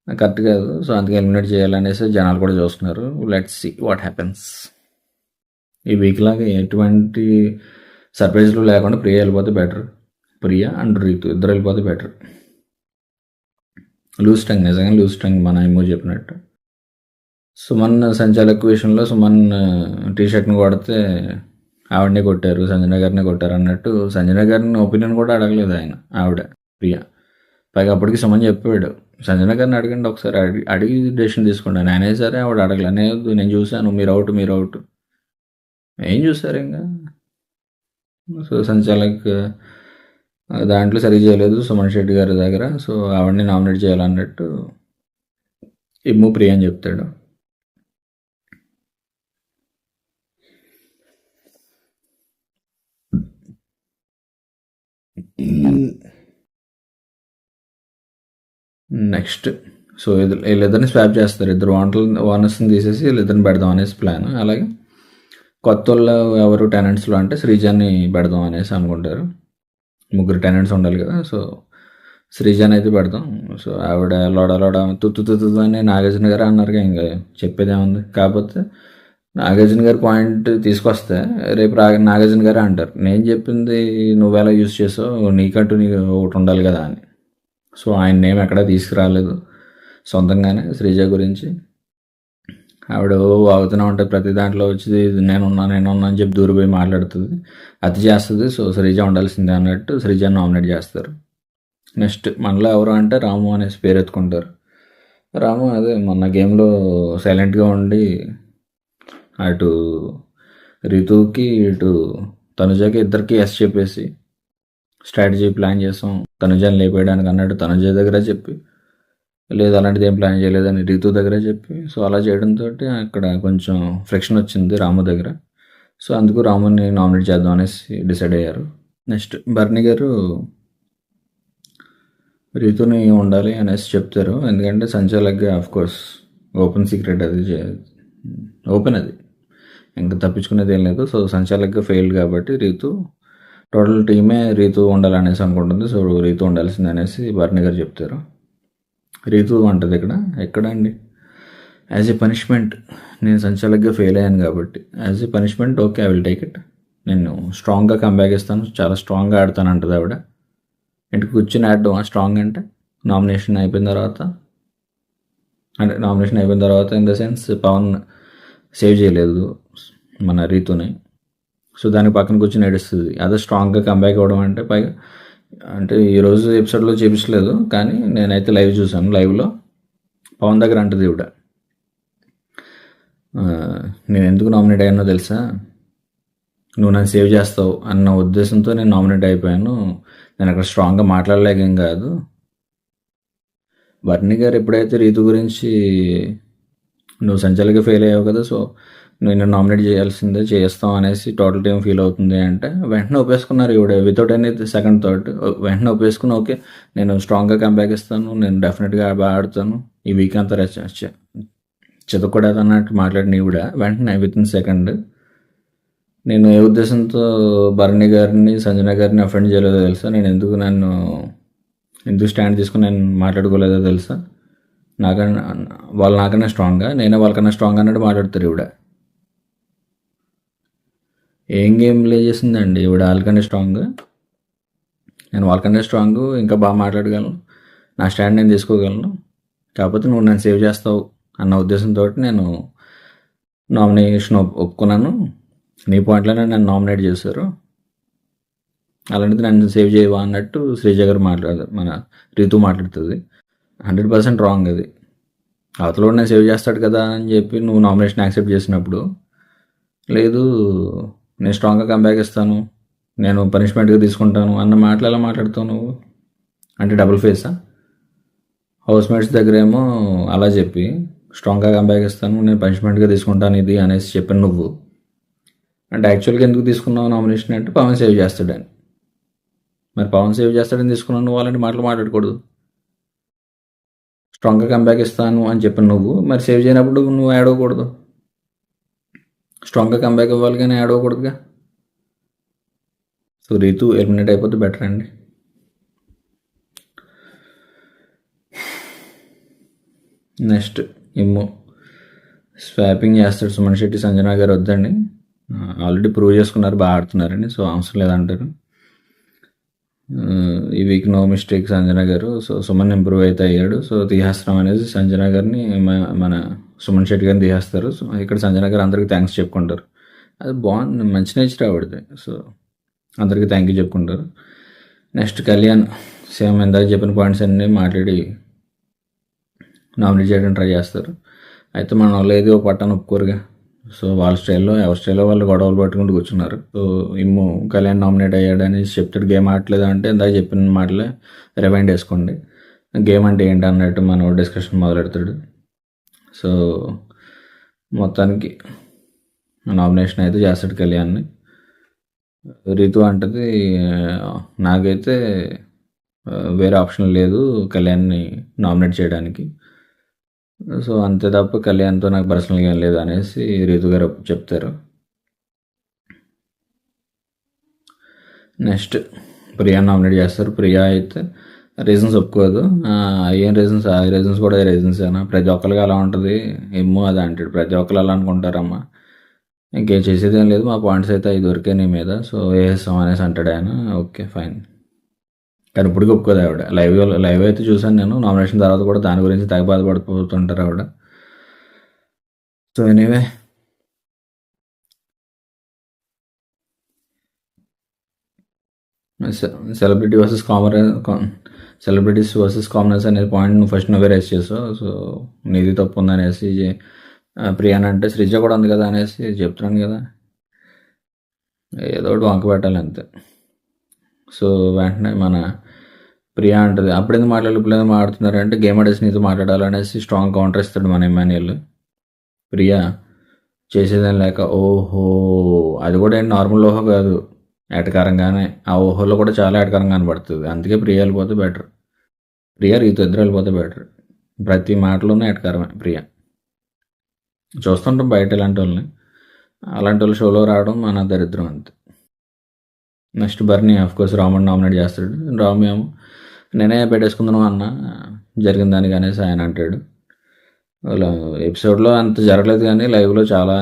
కరెక్ట్ కాదు. సో అందుకే ఎలిమినేట్ చేయాలనేసి జనాలు కూడా చూస్తున్నారు. Let's see what happens. ఈ వీక్ లాగా ఎటువంటి సర్ప్రైజ్లు లేకుండా ప్రియ వెళ్ళిపోతే బెటర్. ప్రియ అండ్ రీతు ఇద్దరు వెళ్ళిపోతే బెటర్. లూజ్ టంగ్, నిజంగా లూజ్ టంగ్ మన ఏమో చెప్పినట్టు. సుమన్ సంచాలక్ విషయంలో సుమన్ టీషర్ట్ని కొడితే ఆవిడనే కొట్టారు, సంజన గారిని కొట్టారు అన్నట్టు సంజన గారిని ఒపీనియన్ కూడా అడగలేదు ఆయన, ఆవిడ ప్రియ. పైగా అప్పటికి సుమన్ చెప్పాడు, సంజన గారిని అడగండి ఒకసారి, అడిగి డెసిషన్ తీసుకోండి. నేనే సరే ఆవిడ అడగలే, నేను చూశాను మీరు అవుట్ ఏం చూసారు ఇంకా. సో సంచాలక్ దాంట్లో సరిగ్గా చేయలేదు సుమన్ శెట్టి గారి దగ్గర. సో ఆవిడని నామినేట్ చేయాలన్నట్టు ఇమ్ము ప్రియ అని చెప్తాడు. నెక్స్ట్ సో వీళ్ళిద్దరిని స్వాప్ చేస్తారు, ఇద్దరు ఓనర్స్ని తీసేసి వీళ్ళిద్దరిని పెడదాం అనేసి ప్లాన్. అలాగే కొత్త వాళ్ళు ఎవరు టెనెంట్స్లో అంటే శ్రీజాన్ని పెడదాం అనేసి అనుకుంటారు. ముగ్గురు టెనెంట్స్ ఉండాలి కదా, సో శ్రీజాన్ అయితే పెడదాం. సో ఆవిడ లోడ తుత్తు అని నాగార్జున గారు అన్నారు, ఇంకా చెప్పేదేముంది. కాకపోతే నాగార్జున గారి పాయింట్ తీసుకొస్తే రేపు నాగార్జున గారే అంటారు, నేను చెప్పింది నువ్వెలా యూజ్ చేసావు, నీకంటూ నీకు ఒకటి ఉండాలి కదా అని. సో ఆయన నేమ్ ఎక్కడా తీసుకురాలేదు సొంతంగానే శ్రీజ గురించి. ఆవిడ వాగుతూనే ఉంటుంది ప్రతి దాంట్లో వచ్చి నేనున్నా అని చెప్పి దూరిపోయి మాట్లాడుతుంది, అతి చేస్తుంది. సో శ్రీజ ఉండాల్సిందే అన్నట్టు శ్రీజాని నామినేట్ చేస్తారు. నెక్స్ట్ మనలో ఎవరు అంటే రాము అనేసి పేరు ఎత్తుకుంటారు. రాము అదే మొన్న గేమ్లో సైలెంట్గా ఉండి అటు రితుకి ఇటు తనుజకి ఇద్దరికి ఎస్ చెప్పేసి స్ట్రాటజీ ప్లాన్ చేసాం తనుజని లేపేయడానికి అన్నట్టు తనుజ దగ్గర చెప్పి, లేదు అలాంటిది ఏం ప్లాన్ చేయలేదని రితు దగ్గర చెప్పి, సో అలా చేయడంతో అక్కడ కొంచెం ఫ్రిక్షన్ వచ్చింది రాము దగ్గర. సో అందుకు రాముని నామినేట్ చేద్దాం అనేసి డిసైడ్ అయ్యారు. నెక్స్ట్ బర్నీ గారు రీతుని ఉండాలి అనేసి చెప్తారు. ఎందుకంటే సంచాలక్గా కోర్స్ ఓపెన్ సీక్రెట్ అది ఓపెన్ అది ఇంకా తప్పించుకునేది ఏం లేదు. సో సంచాలక్గా ఫెయిల్డ్ కాబట్టి రీతు టోటల్ టీమే రీతు ఉండాలనేసి అనుకుంటుంది. సో రీతు ఉండాల్సింది అనేసి బర్నీ గారు చెప్తారు. రీతు అంటది ఎక్కడండి యాజ్ ఏ పనిష్మెంట్ నేను సంచాలక్గా ఫెయిల్ అయ్యాను కాబట్టి as a punishment okay I will take it, నేను స్ట్రాంగ్గా కంబ్యాక్ ఇస్తాను, చాలా స్ట్రాంగ్గా ఆడతాను అంటది ఆవిడ. ఇంటికి కూర్చొని ఆడడం స్ట్రాంగ్ అంటే నామినేషన్ అయిపోయిన తర్వాత in the sense Pawan save చేయలేదు మన రీతుని, సో దానికి పక్కన కూర్చొని ఏడుస్తుంది. అదే స్ట్రాంగ్గా కంబ్యాక్ అవ్వడం అంటే పైగా అంటే ఈరోజు ఎపిసోడ్లో చూపించలేదు కానీ నేనైతే లైవ్ చూసాను. లైవ్లో పవన్ దగ్గర అంటది ఇవిడ, నేను ఎందుకు నామినేట్ అయ్యానో తెలుసా, నువ్వు నన్ను సేవ్ చేస్తావు అన్న ఉద్దేశంతో నేను నామినేట్ అయిపోయాను, నేను అక్కడ స్ట్రాంగ్గా మాట్లాడలేకేం కాదు. బర్నీ గారు ఎప్పుడైతే రీతు గురించి నువ్వు సంచలగా ఫెయిల్ అయ్యావు కదా, సో నేను నామినేట్ చేయాల్సిందే చేస్తాం అనేసి టోటల్ టీం ఫీల్ అవుతుంది అంటే వెంటనే ఒప్పేసుకున్నారు ఇవిడ వితౌట్ ఎనీ సెకండ్ థాట్. వెంటనే ఒప్పేసుకుని ఓకే నేను స్ట్రాంగ్గా కంబ్యాక్ ఇస్తాను, నేను డెఫినెట్గా బాగా ఆడుతాను, ఈ వీక్ అంతా చదువుకోవడం అన్నట్టు మాట్లాడిన ఈవిడ వెంటనే విత్ ఇన్ సెకండ్ నేను ఏ ఉద్దేశంతో బర్నీ గారిని సంజన గారిని అఫెండ్ చేయలేదో తెలుసా, నేను ఎందుకు స్టాండ్ తీసుకుని నేను మాట్లాడుకోలేదో తెలుసా, వాళ్ళు నాకన్నా స్ట్రాంగ్గా నేనే వాళ్ళకన్నా స్ట్రాంగ్ అన్నట్టు మాట్లాడతారు ఈవిడ. ఏం గేమ్ ప్లే చేసిందండి ఈవిడ, వాళ్ళకన్నా స్ట్రాంగ్, నేను వాళ్ళకన్నా స్ట్రాంగ్, ఇంకా బాగా మాట్లాడగలను, నా స్టాండ్ నేను తీసుకోగలను, కాకపోతే నువ్వు నన్ను సేవ్ చేస్తావు అన్న ఉద్దేశంతో నేను నామినేషన్ ఒప్పుకున్నాను, నీ పాయింట్లోనే నన్ను నామినేట్ చేశారు, అలాంటిది నన్ను సేవ్ చేయవా అన్నట్టు శ్రీజ గారు మన రీతు మాట్లాడుతుంది. 100% రాంగ్ అది. అవతల నేను సేవ్ చేస్తాడు కదా అని చెప్పి నువ్వు నామినేషన్ యాక్సెప్ట్ చేసినప్పుడు లేదు నేను స్ట్రాంగ్గా కంబ్యాక్ ఇస్తాను, నేను పనిష్మెంట్గా తీసుకుంటాను అన్న మాటలు ఎలా మాట్లాడుతావు నువ్వు, అంటే డబుల్ ఫేసా? హౌస్ మేట్స్ దగ్గర ఏమో అలా చెప్పి స్ట్రాంగ్గా కంబ్యాక్ ఇస్తాను, నేను పనిష్మెంట్గా తీసుకుంటాను ఇది అనేసి చెప్పాను నువ్వు, అంటే యాక్చువల్గా ఎందుకు తీసుకున్నావు నామినేషన్ అంటే పవన్ సేవ్ చేస్తాడని. మరి పవన్ సేవ్ చేస్తాడని తీసుకున్నావు నువ్వు, అలాంటి మాటలు మాట్లాడకూడదు. స్ట్రాంగ్గా కంబ్యాక్ ఇస్తాను అని చెప్పాను నువ్వు, మరి సేవ్ చేయనప్పుడు నువ్వు యాడ్ అవ్వకూడదు, స్ట్రాంగ్గా కంబ్యాక్ ఇవ్వాలి కానీ యాడ్ అవ్వకూడదుగా. సో రీతు ఎలిమినేట్ అయిపోతే బెటర్ అండి. నెక్స్ట్ ఇమ్ము స్వాపింగ్ చేస్తాడు సుమన్ శెట్టి, సంజన గారు వద్దండి, ఆల్రెడీ ప్రూవ్ చేసుకున్నారు బాగా ఆడుతున్నారని, సో అవసరం లేదంటారు. ఈ వీక్ నో మిస్టేక్ సంజన గారు, సో సుమన్ ఇంప్రూవ్ అయితే అయ్యాడు, సో తీసేస్తాం అనేది సంజన గారిని మన సుమన్ శెట్టి గారిని తీసేస్తారు. సో ఇక్కడ సంజన గారు అందరికీ థ్యాంక్స్ చెప్పుకుంటారు, అది బాగుంది, మంచి నేచర్ ఆవిడది, సో అందరికీ థ్యాంక్ యూ చెప్పుకుంటారు. నెక్స్ట్ కళ్యాణ్ సేమ్ ఇందాక చెప్పిన పాయింట్స్ అన్నీ మాట్లాడి నామినేట్ చేయడానికి ట్రై చేస్తారు. అయితే మన వాళ్ళు ఏదో పట్టాను ఒప్పుకోరుగా, సో వాళ్ళ స్టైల్లో ఎవరి స్టైల్లో వాళ్ళు గొడవలు పట్టుకుంటూ కూర్చున్నారు. సో ఇమ్ము కళ్యాణ్ నామినేట్ అయ్యాడని చెప్తాడు, గేమ్ ఆడలేదు అంటే ఇందాక చెప్పిన మాటలే రివైండ్ వేసుకోండి, గేమ్ అంటే ఏంటి అన్నట్టు మనం డిస్కషన్ మొదలెడతాడు. సో మొత్తానికి నామినేషన్ అయితే చేస్తాడు కళ్యాణ్ని. రీతు అంటది నాకైతే వేరే ఆప్షన్ లేదు కళ్యాణ్ని నామినేట్ చేయడానికి, సో అంతే తప్ప కళ్యాణ్తో నాకు పర్సనల్గా ఏం లేదు అనేసి రీతు గారు చెప్తారు. నెక్స్ట్ ప్రియా నామినేట్ చేస్తారు. ప్రియా అయితే రీజన్స్ ఒప్పుకోదు, ఏం రీజన్స్, ఆ రీజన్స్ కూడా రీజన్స్ అయినా ప్రతి ఒక్కరికి అలా ఉంటుంది, ఏమో అది అంటాడు, ప్రతి ఒక్కరు అలా అనుకుంటారమ్మా, ఇంకేం చేసేది ఏం లేదు, మా పాయింట్స్ అయితే 5 వరకే నీ మీద, సో వేస్తాం అనేసి అంటాడు ఆయన. ఓకే ఫైన్, కానీ ఇప్పటికీ ఒప్పుకోదు ఆవిడ. లైవ్ అయితే చూసాను నేను, నామినేషన్ తర్వాత కూడా దాని గురించి తెగ బాధపడిపోతుంటారు ఆవిడ. So anyway celebrities versus commoners అనే పాయింట్ నువ్వు ఫస్ట్ నువ్వే రేస్ చేసావు, సో నీది తప్పు ఉందనేసి ప్రియాన్ అంటే శ్రీజ కూడా ఉంది కదా అనేసి చెప్తున్నాను కదా, ఏదో ఒకటి వంక పెట్టాలి అంతే. సో వెంటనే మన ప్రియా అంటది అప్పుడేందుకు ఇప్పుడు మాట్లాడుతున్నారు అంటే గేమ్ ఆడేసి నీతో మాట్లాడాలనేసి స్ట్రాంగ్ కౌంటర్ ఇస్తాడు మన ఎమ్మాన్యుయల్. ప్రియా చేసేదేం లేక ఓహో, అది కూడా ఏంటి నార్మల్ ఓహో కాదు, ఎటకారంగానే. ఆ ఓహోలో కూడా చాలా ఎటకారంగా కనబడుతుంది. అందుకే ప్రియ వెళ్ళిపోతే బెటర్. ప్రియ రీతు ఇద్దరు వెళ్ళిపోతే బెటర్. ప్రతి మాటలోనే ఎటకారమే ప్రియ. చూస్తుంటాం బయట ఇలాంటి వాళ్ళని. అలాంటి వాళ్ళు షోలో రావడం మన దరిద్రం అంతే. నెక్స్ట్ బర్నీ కోర్స్ రాముని నామినేట్ చేస్తాడు. రాము ఏమో నేనే పెట్టేసుకుందాను అన్న జరిగిన దానికి అనేసి ఆయన అంటాడు. అలా ఎపిసోడ్లో అంత జరగలేదు కానీ లైవ్లో చాలా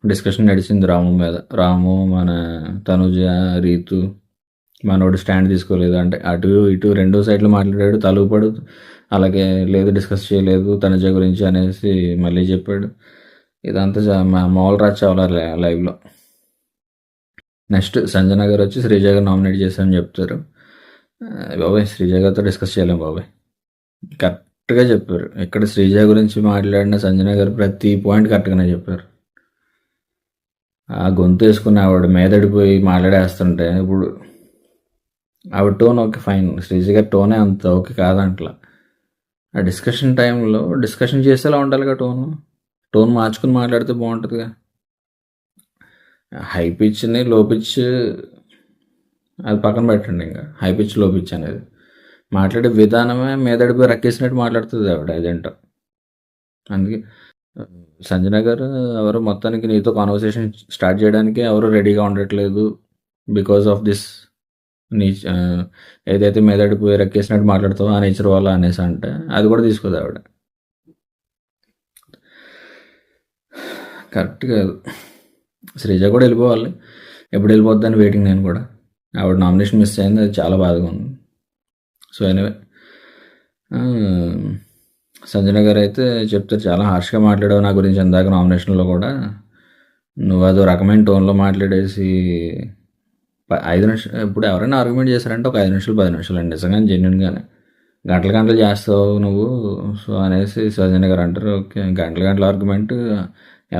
డిస్కషన్ నడిచింది రాము మీద. రాము, మన తనుజ, రీతు, మనోడు స్టాండ్ తీసుకోలేదు అంటే అటు ఇటు రెండు సైడ్లు మాట్లాడాడు. తలుపడు, అలాగే లేదు డిస్కస్ చేయలేదు తనుజ గురించి అనేసి మళ్ళీ చెప్పాడు. ఇదంతా మామూలు రచ్చ అవ్వాలి లైవ్లో. నెక్స్ట్ సంజన గారు వచ్చి శ్రీజ గారు నామినేట్ చేశారని చెప్తారు. బాబాయ్ శ్రీజ గారితో డిస్కస్ చేయలేం బాబాయ్, కరెక్ట్గా చెప్పారు. ఇక్కడ శ్రీజ గురించి మాట్లాడిన సంజన గారు ప్రతి పాయింట్ కరెక్ట్గానే చెప్పారు. ఆ గొంతు వేసుకుని ఆవిడ మీదడిపోయి మాట్లాడేస్తుంటే ఇప్పుడు ఆవిడ టోన్ ఓకే ఫైన్, శ్రీజ గారి టోనే అంత ఓకే కాదంట్లా. ఆ డిస్కషన్ టైంలో డిస్కషన్ చేసేలా ఉండాలిగా టోన్ మార్చుకుని మాట్లాడితే బాగుంటుందిగా. హై పిచ్ని లో పిచ్ అది పక్కన పెట్టండి, ఇంకా హై పిచ్ లో పిచ్ అనేది మాట్లాడే విధానమే మీదడిపోయి రక్కేసినట్టు మాట్లాడుతుంది ఆవిడ అదేంటో. అందుకే సంజన గారు ఎవరు మొత్తానికి నీతో కాన్వర్సేషన్ స్టార్ట్ చేయడానికి ఎవరు రెడీగా ఉండట్లేదు బికాస్ ఆఫ్ దిస్ నీ ఏదైతే మీదడిపోయి రక్కేసినట్టు మాట్లాడుతావో ఆ నేచర్ వల్ల అనేసి అంటే అది కూడా తీసుకోదు ఆవిడ. కరెక్ట్ కాదు. శ్రీజ కూడా వెళ్ళిపోవాలి, ఎప్పుడు వెళ్ళిపోద్దని వెయిటింగ్ నేను కూడా. ఆవిడ నామినేషన్ మిస్ అయింది, అది చాలా బాధగా ఉంది. సో ఎనివే సంజన గారు అయితే చెప్తారు, చాలా హార్ష్గా మాట్లాడావు నా గురించి ఇందాక నామినేషన్లో కూడా. నువ్వు అదో రకమైన టోన్లో మాట్లాడేసి 5 నిమిషాలు ఇప్పుడు ఎవరైనా ఆర్గ్యుమెంట్ చేశారంటే ఒక 5 నిమిషాలు 10 నిమిషాలు అండి, నిజంగా జెన్యున్గానే. గంటలు గంటలు చేస్తావు నువ్వు సో అనేసి సంజన గారు అంటారు. ఓకే, గంటల ఆర్గ్యుమెంట్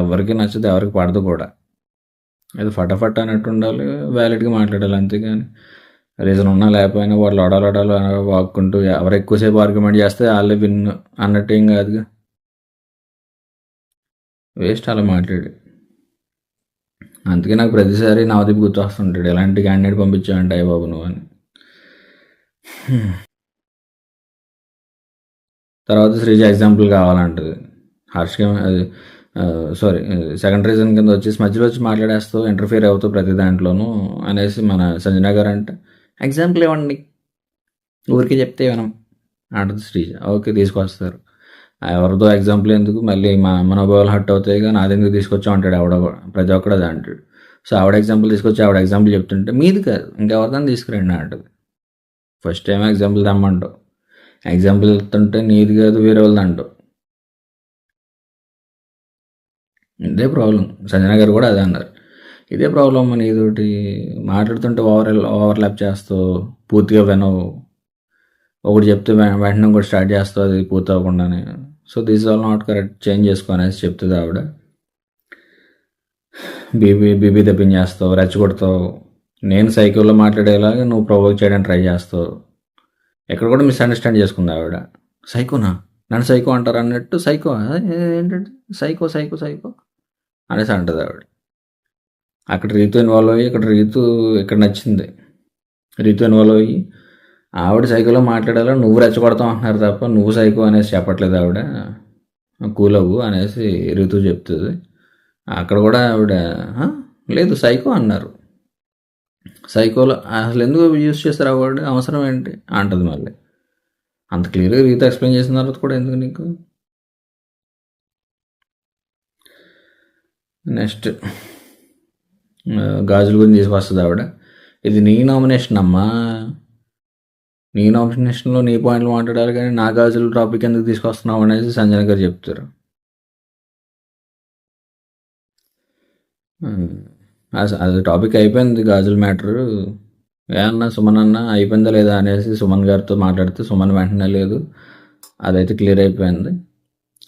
ఎవరికి నచ్చదు, ఎవరికి పడదు కూడా. అది ఫటాఫట్ అన్నట్టు ఉండాలి, వ్యాలిడ్గా మాట్లాడాలి. అంతేగాని రీజన్ ఉన్నా లేకపోయినా వాళ్ళు అడాలు వాక్కుంటూ ఎవరు ఎక్కువసేపు ఆర్గ్యుమెంట్ చేస్తే వాళ్ళే విన్ అన్నట్టు ఏం కాదుగా. వేస్ట్ అలా మాట్లాడి. అందుకే నాకు ప్రతిసారి నవదీప్ గుర్తొస్తుంటాడు, ఎలాంటి క్యాండిడేట్ పంపించావంటే అయ్య బాబు నువ్వు అని. తర్వాత శ్రీజ ఎగ్జాంపుల్ కావాలంటుంది. హర్ష్గా అది సారీ సెకండ్ రీజన్ కింద వచ్చేసి మధ్యలో వచ్చి మాట్లాడేస్తావు, ఇంటర్ఫియర్ అవుతావు ప్రతి దాంట్లోనూ అనేసి మన సంజన గారు అంటే ఎగ్జాంపుల్ ఇవ్వండి, ఊరికి చెప్తే వినం అంటుంది శ్రీజ. ఓకే తీసుకొస్తారు. ఎవరిదో ఎగ్జాంపుల్ ఎందుకు, మళ్ళీ మా మనోభావాలు హట్ అవుతాయి కానీ నాదెందుకు తీసుకొచ్చావు అంటాడు ఆవిడ, ప్రతి ఒక్కడు అది అంటాడు. సో ఆవిడ ఎగ్జాంపుల్ తీసుకొచ్చి ఆవిడ ఎగ్జాంపుల్ చెప్తుంటే మీది కాదు ఇంకెవరిదాన్ని తీసుకురండి అంటుంది. ఫస్ట్ టైం ఎగ్జాంపుల్ తెమ్మంటావు, ఎగ్జాంపుల్ చెప్తుంటే నీది కాదు వేరే వాళ్ళది అంటావు. ఇదే ప్రాబ్లం. సంజన గారు కూడా అదే అన్నారు, ఇదే ప్రాబ్లం అని ఇదోటి మాట్లాడుతుంటే ఓవర్లాప్ చేస్తావు, పూర్తిగా వినవు. ఒకటి చెప్తే వెంటనే కూడా స్టార్ట్ చేస్తావు, అది పూర్తి అవ్వకుండానే. So this all not correct, change చేసుకో అనేసి చెప్తుంది ఆవిడ. బీబీ తెప్పించేస్తావు, రెచ్చగొడతావు. నేను సైకిల్లో మాట్లాడేలాగా నువ్వు ప్రొవోక్ చేయడానికి ట్రై చేస్తావు. ఎక్కడ కూడా మిస్అండర్స్టాండ్ చేసుకుంది ఆవిడ. సైకోనా, నన్ను సైకో అంటారు అన్నట్టు, సైకో ఏంటంటే సైకో సైకో సైకో అనేసి అంటుంది ఆవిడ. అక్కడ రీతు ఇన్వాల్వ్ అయ్యి ఇక్కడ నచ్చింది. రీతు ఇన్వాల్వ్ అయ్యి ఆవిడ సైకోలో మాట్లాడాలా, నువ్వు రెచ్చగొడతావు అంటున్నారు తప్ప నువ్వు సైకో అనేసి చెప్పట్లేదు ఆవిడ. కూల్ అవ్వు అనేసి రీతు చెప్తుంది. అక్కడ కూడా ఆవిడ లేదు సైకో అన్నారు, సైకోలో అసలు ఎందుకు యూజ్ చేస్తారు ఆ వర్డ్, అవసరం ఏంటి అంటుంది. మళ్ళీ అంత క్లియర్గా రీతు ఎక్స్ప్లెయిన్ చేసిన తర్వాత కూడా ఎందుకు నీకు. నెక్స్ట్ గాజుల గురించి తీసుకొస్తుంది ఆవిడ. ఇది నీ నామినేషన్ అమ్మా, నీ నామినేషన్లో నీ పాయింట్లు మాట్లాడాలి కానీ నా గాజుల టాపిక్ ఎందుకు తీసుకొస్తున్నావు అనేసి సంజన గారు చెప్తారు. అది టాపిక్ అయిపోయింది, గాజుల మ్యాటర్. ఏమన్నా సుమన్ అన్న అయిపోయిందా లేదా అనేసి సుమన్ గారితో మాట్లాడితే సుమన్ వెంటనే లేదు, అదైతే క్లియర్ అయిపోయింది.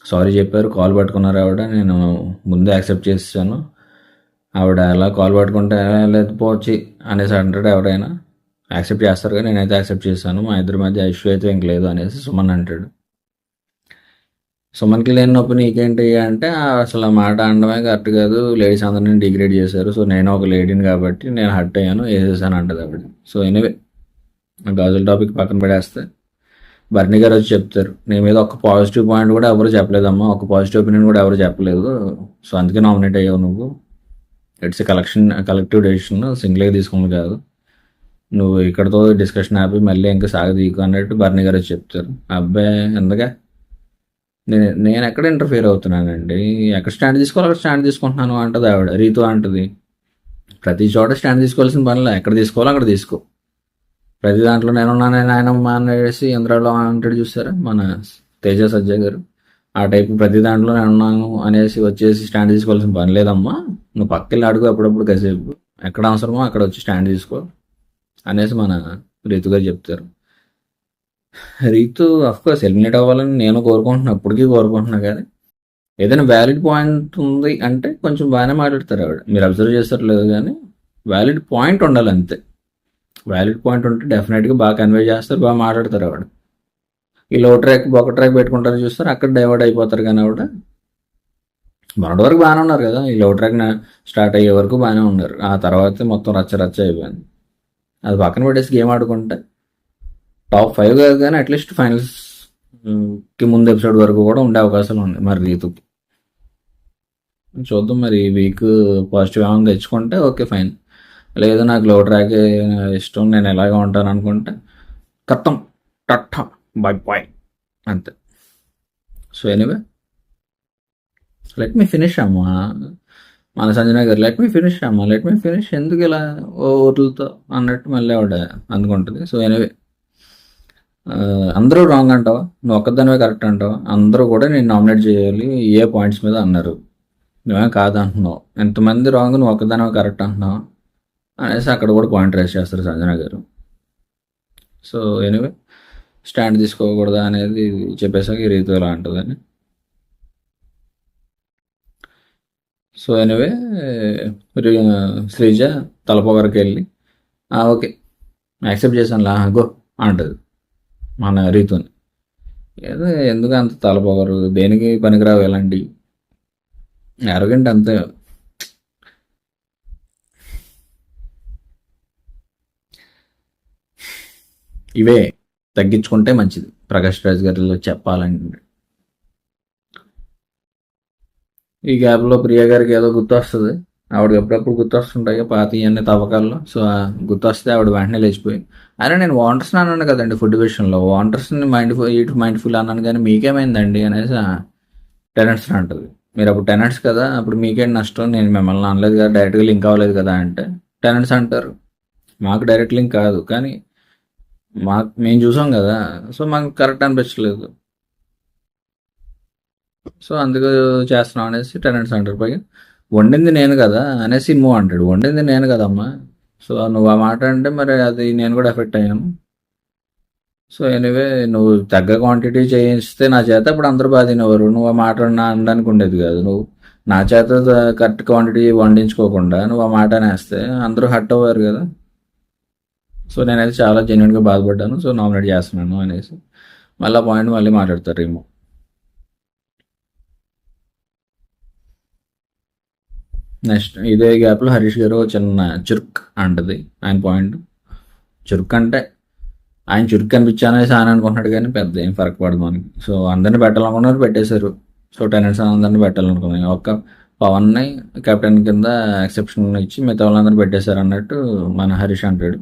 సారీ చెప్పారు, కాల్ పట్టుకున్నారు ఆవిడ. నేను ముందే యాక్సెప్ట్ చేసాను. ఆవిడ అలా కాల్ పట్టుకుంటే లేదు పోచి అనేసి అంటాడు ఎవరైనా. యాక్సెప్ట్ చేస్తారు కానీ నేనైతే యాక్సెప్ట్ చేశాను, మా ఇద్దరి మధ్య ఇష్యూ అయితే ఇంక లేదు అనేసి సుమన్ అంటాడు. సుమన్కి లేని నొప్పి నీకేంటి అంటే అసలు ఆ మాట అనడమే కరెక్ట్ కాదు, లేడీస్ అందరినీ డిగ్రేడ్ చేశారు, సో నేను ఒక లేడీని కాబట్టి నేను హర్ట్ అయ్యాను, వేసేసాను అంటది ఆవిడ. సో ఎనీవే, గాజుల టాపిక్ పక్కన పడేస్తే బర్నీ గారు వచ్చి చెప్తారు, నీ మీద ఒక పాజిటివ్ పాయింట్ కూడా ఎవరు చెప్పలేదమ్మా, ఒక పాజిటివ్ ఒపీనియన్ కూడా ఎవరు చెప్పలేదు, సో అందుకే నామినేట్ అయ్యావు నువ్వు. ఇట్స్ కలెక్టివ్ డెసిషన్, సింగిల్గా తీసుకుంది కాదు, నువ్వు ఇక్కడతో డిస్కషన్ ఆపి మళ్ళీ ఇంకా సాగదీకు అన్నట్టు బర్నీ గారు వచ్చి చెప్తారు. అబ్బాయి ఎందుగా నేను ఎక్కడ ఇంటర్ఫియర్ అవుతున్నానండి, ఎక్కడ స్టాండ్ తీసుకోవాలి అక్కడ స్టాండ్ తీసుకుంటున్నాను అంటది ఆవిడ. రీతు అంటది, ప్రతి చోట స్టాండ్ తీసుకోవాల్సిన పనిలో ఎక్కడ తీసుకోవాలో అక్కడ తీసుకో, ప్రతి దాంట్లో నేనున్నాను నాయనమ్మ అనేసి ఇంద్రాలో అంటాడు చూస్తారా మన తేజ సజ్జయ్ గారు, ఆ టైప్ ప్రతి దాంట్లో నేనున్నాను అనేసి వచ్చేసి స్టాండ్ తీసుకోవాల్సిన పని లేదమ్మా, నువ్వు పక్కకి అడుగు అప్పుడప్పుడు కాసేపు, ఎక్కడ అవసరమో అక్కడ వచ్చి స్టాండ్ తీసుకో అనేసి మన రీతు గారు చెప్తారు. రీతు అఫ్కోర్స్ ఎలిమినేట్ అవ్వాలని నేను కోరుకుంటున్నా, అప్పటికీ కోరుకుంటున్నా, కానీ ఏదైనా వ్యాలిడ్ పాయింట్ ఉంది అంటే కొంచెం బాగానే మాట్లాడతారు ఆవిడ. మీరు అబ్జర్వ్ చేస్తారు లేదు కానీ వ్యాలిడ్ పాయింట్ ఉండాలి అంతే. వ్యాలిడ్ పాయింట్ ఉంటే డెఫినెట్గా బాగా కన్వే చేస్తారు, బాగా మాట్లాడతారు ఆవిడ. ఈ లో ట్రాక్ బొక్క ట్రాక్ పెట్టుకుంటారని చూస్తారు, అక్కడ డైవర్ట్ అయిపోతారు. కానీ ఆవిడ మొన్నటి వరకు బాగానే ఉన్నారు కదా, ఈ లో ట్రాక్ స్టార్ట్ అయ్యే వరకు బాగానే ఉన్నారు, ఆ తర్వాత మొత్తం రచ్చ రచ్చ అయిపోయింది. అది పక్కన పెట్టేసి గేమ్ ఆడుకుంటే టాప్ 5 కాదు కానీ అట్లీస్ట్ ఫైనల్స్కి ముందు ఎపిసోడ్ వరకు కూడా ఉండే అవకాశాలు ఉన్నాయి మరి రీతుకి. చూద్దాం మరి ఈ వీక్ పాజిటివ్ ఏమైనా తెచ్చుకుంటే ఓకే ఫైన్, లేదు నాకు లో ట్రాక్ ఇష్టం నేను ఎలాగ ఉంటాను అనుకుంటే కత్తం టట్ట బై బాయ్ అంతే. So anyway, let me finish అమ్మా మన సంజన గారు, లెట్ మీ ఫినిష్ అమ్మా, లెట్ మీ ఫినిష్, ఎందుకు ఇలా ఊర్లతో అన్నట్టు మళ్ళీ ఆవిడ అందుకుంటుంది. సో ఎనీవే, అందరూ రాంగ్ అంటావా, నువ్వు ఒక్కదానివే కరెక్ట్ అంటావా, అందరూ కూడా నేను నామినేట్ చేయాలి ఏ పాయింట్స్ మీద అన్నారు, నువ్వేం కాదంటున్నావు, ఎంతమంది రాంగ్ నువ్వు ఒక్కదానివే కరెక్ట్ అంటున్నావు అనేసి అక్కడ కూడా పాయింట్ రైజ్ చేస్తారు సంజన గారు. సో ఎనీవే, స్టాండ్ తీసుకోకూడదా అనేది చెప్పేసాక ఈ రీతి ఎలా అంటుందని. సో ఎనీవే, శ్రీజ తలపొగరికి వెళ్ళి ఓకే యాక్సెప్ట్ చేశాను గో అంటది మన రీతుని. ఏదో ఎందుకు అంత తలపొగరు, దేనికి పనికిరావు ఎలాంటి అరగంట అంతే. ఇవే తగ్గించుకుంటే మంచిది ప్రకాష్ రాజ్ గారిలో చెప్పాలంటే. ఈ గ్యాప్లో ప్రియా గారికి ఏదో గుర్తొస్తుంది, ఆవిడకి ఎప్పుడప్పుడు గుర్తొస్తుంటాయి పాత ఇవన్నీ తవ్వకాల్లో. సో గుర్తొస్తే ఆవిడ వెంటనే లేచిపోయి, అరే నేను వాంటర్స్ని అన్నాను కదండి ఫుడ్ విషయంలో, వాంటర్స్ని మైండ్ఫుల్ అన్నాను కానీ మీకేమైందండి అనేసి టెనెంట్స్ని అంటుంది. మీరు అప్పుడు టెనెంట్స్ కదా, అప్పుడు మీకేంటి నష్టం, నేను మిమ్మల్ని అనలేదు కదా, డైరెక్ట్గా లింక్ అవ్వలేదు కదా అంటే టెనెంట్స్ అంటారు, మాకు డైరెక్ట్ లింక్ కాదు కానీ మేము చూసాం కదా, సో మాకు కరెక్ట్ అనిపించలేదు, సో అందుకు చేస్తున్నాం అనేసి టెనెంట్స్ అంటారు. పైగా వండింది నేను కదా అనేసి మూవ్ అంటాడు, వండింది నేను కదమ్మా, సో నువ్వు ఆ మాట అంటే మరి అది నేను కూడా ఎఫెక్ట్ అయ్యాను. సో ఎనీవే, నువ్వు తగ్గ క్వాంటిటీ చేయిస్తే నా చేత ఇప్పుడు అందరూ బాగా తినేవారు, నువ్వు ఆ మాట అనడానికి ఉండేది కాదు, నువ్వు నా చేత కరెక్ట్ క్వాంటిటీ వండించుకోకుండా నువ్వు ఆ మాట అనేస్తే అందరూ హట్ అవ్వారు కదా. సో నేనైతే చాలా జెన్యున్గా బాధపడ్డాను, సో నామినేట్ చేస్తున్నాను అనేసి మళ్ళీ పాయింట్ మళ్ళీ మాట్లాడతారు ఏమో. నెక్స్ట్ ఇదే గ్యాప్లో హరీష్ గారు చిన్న చురుక్ అంటది ఆయన పాయింట్. చురుక్ అంటే ఆయన చురుక్ అనిపించానేసి ఆయన అనుకుంటున్నాడు కానీ పెద్ద ఏం ఫరక్ పడదు మనకి. సో అందరినీ పెట్టాలనుకున్నారు, పెట్టేశారు. సో టెనెంట్స్ అందరినీ పెట్టాలనుకున్నాయి, ఒక్క పవన్ని కెప్టెన్ కింద ఎక్సెప్షన్ ఇచ్చి మిగతా వాళ్ళందరినీ పెట్టేశారు అన్నట్టు మన హరీష్ అంటాడు.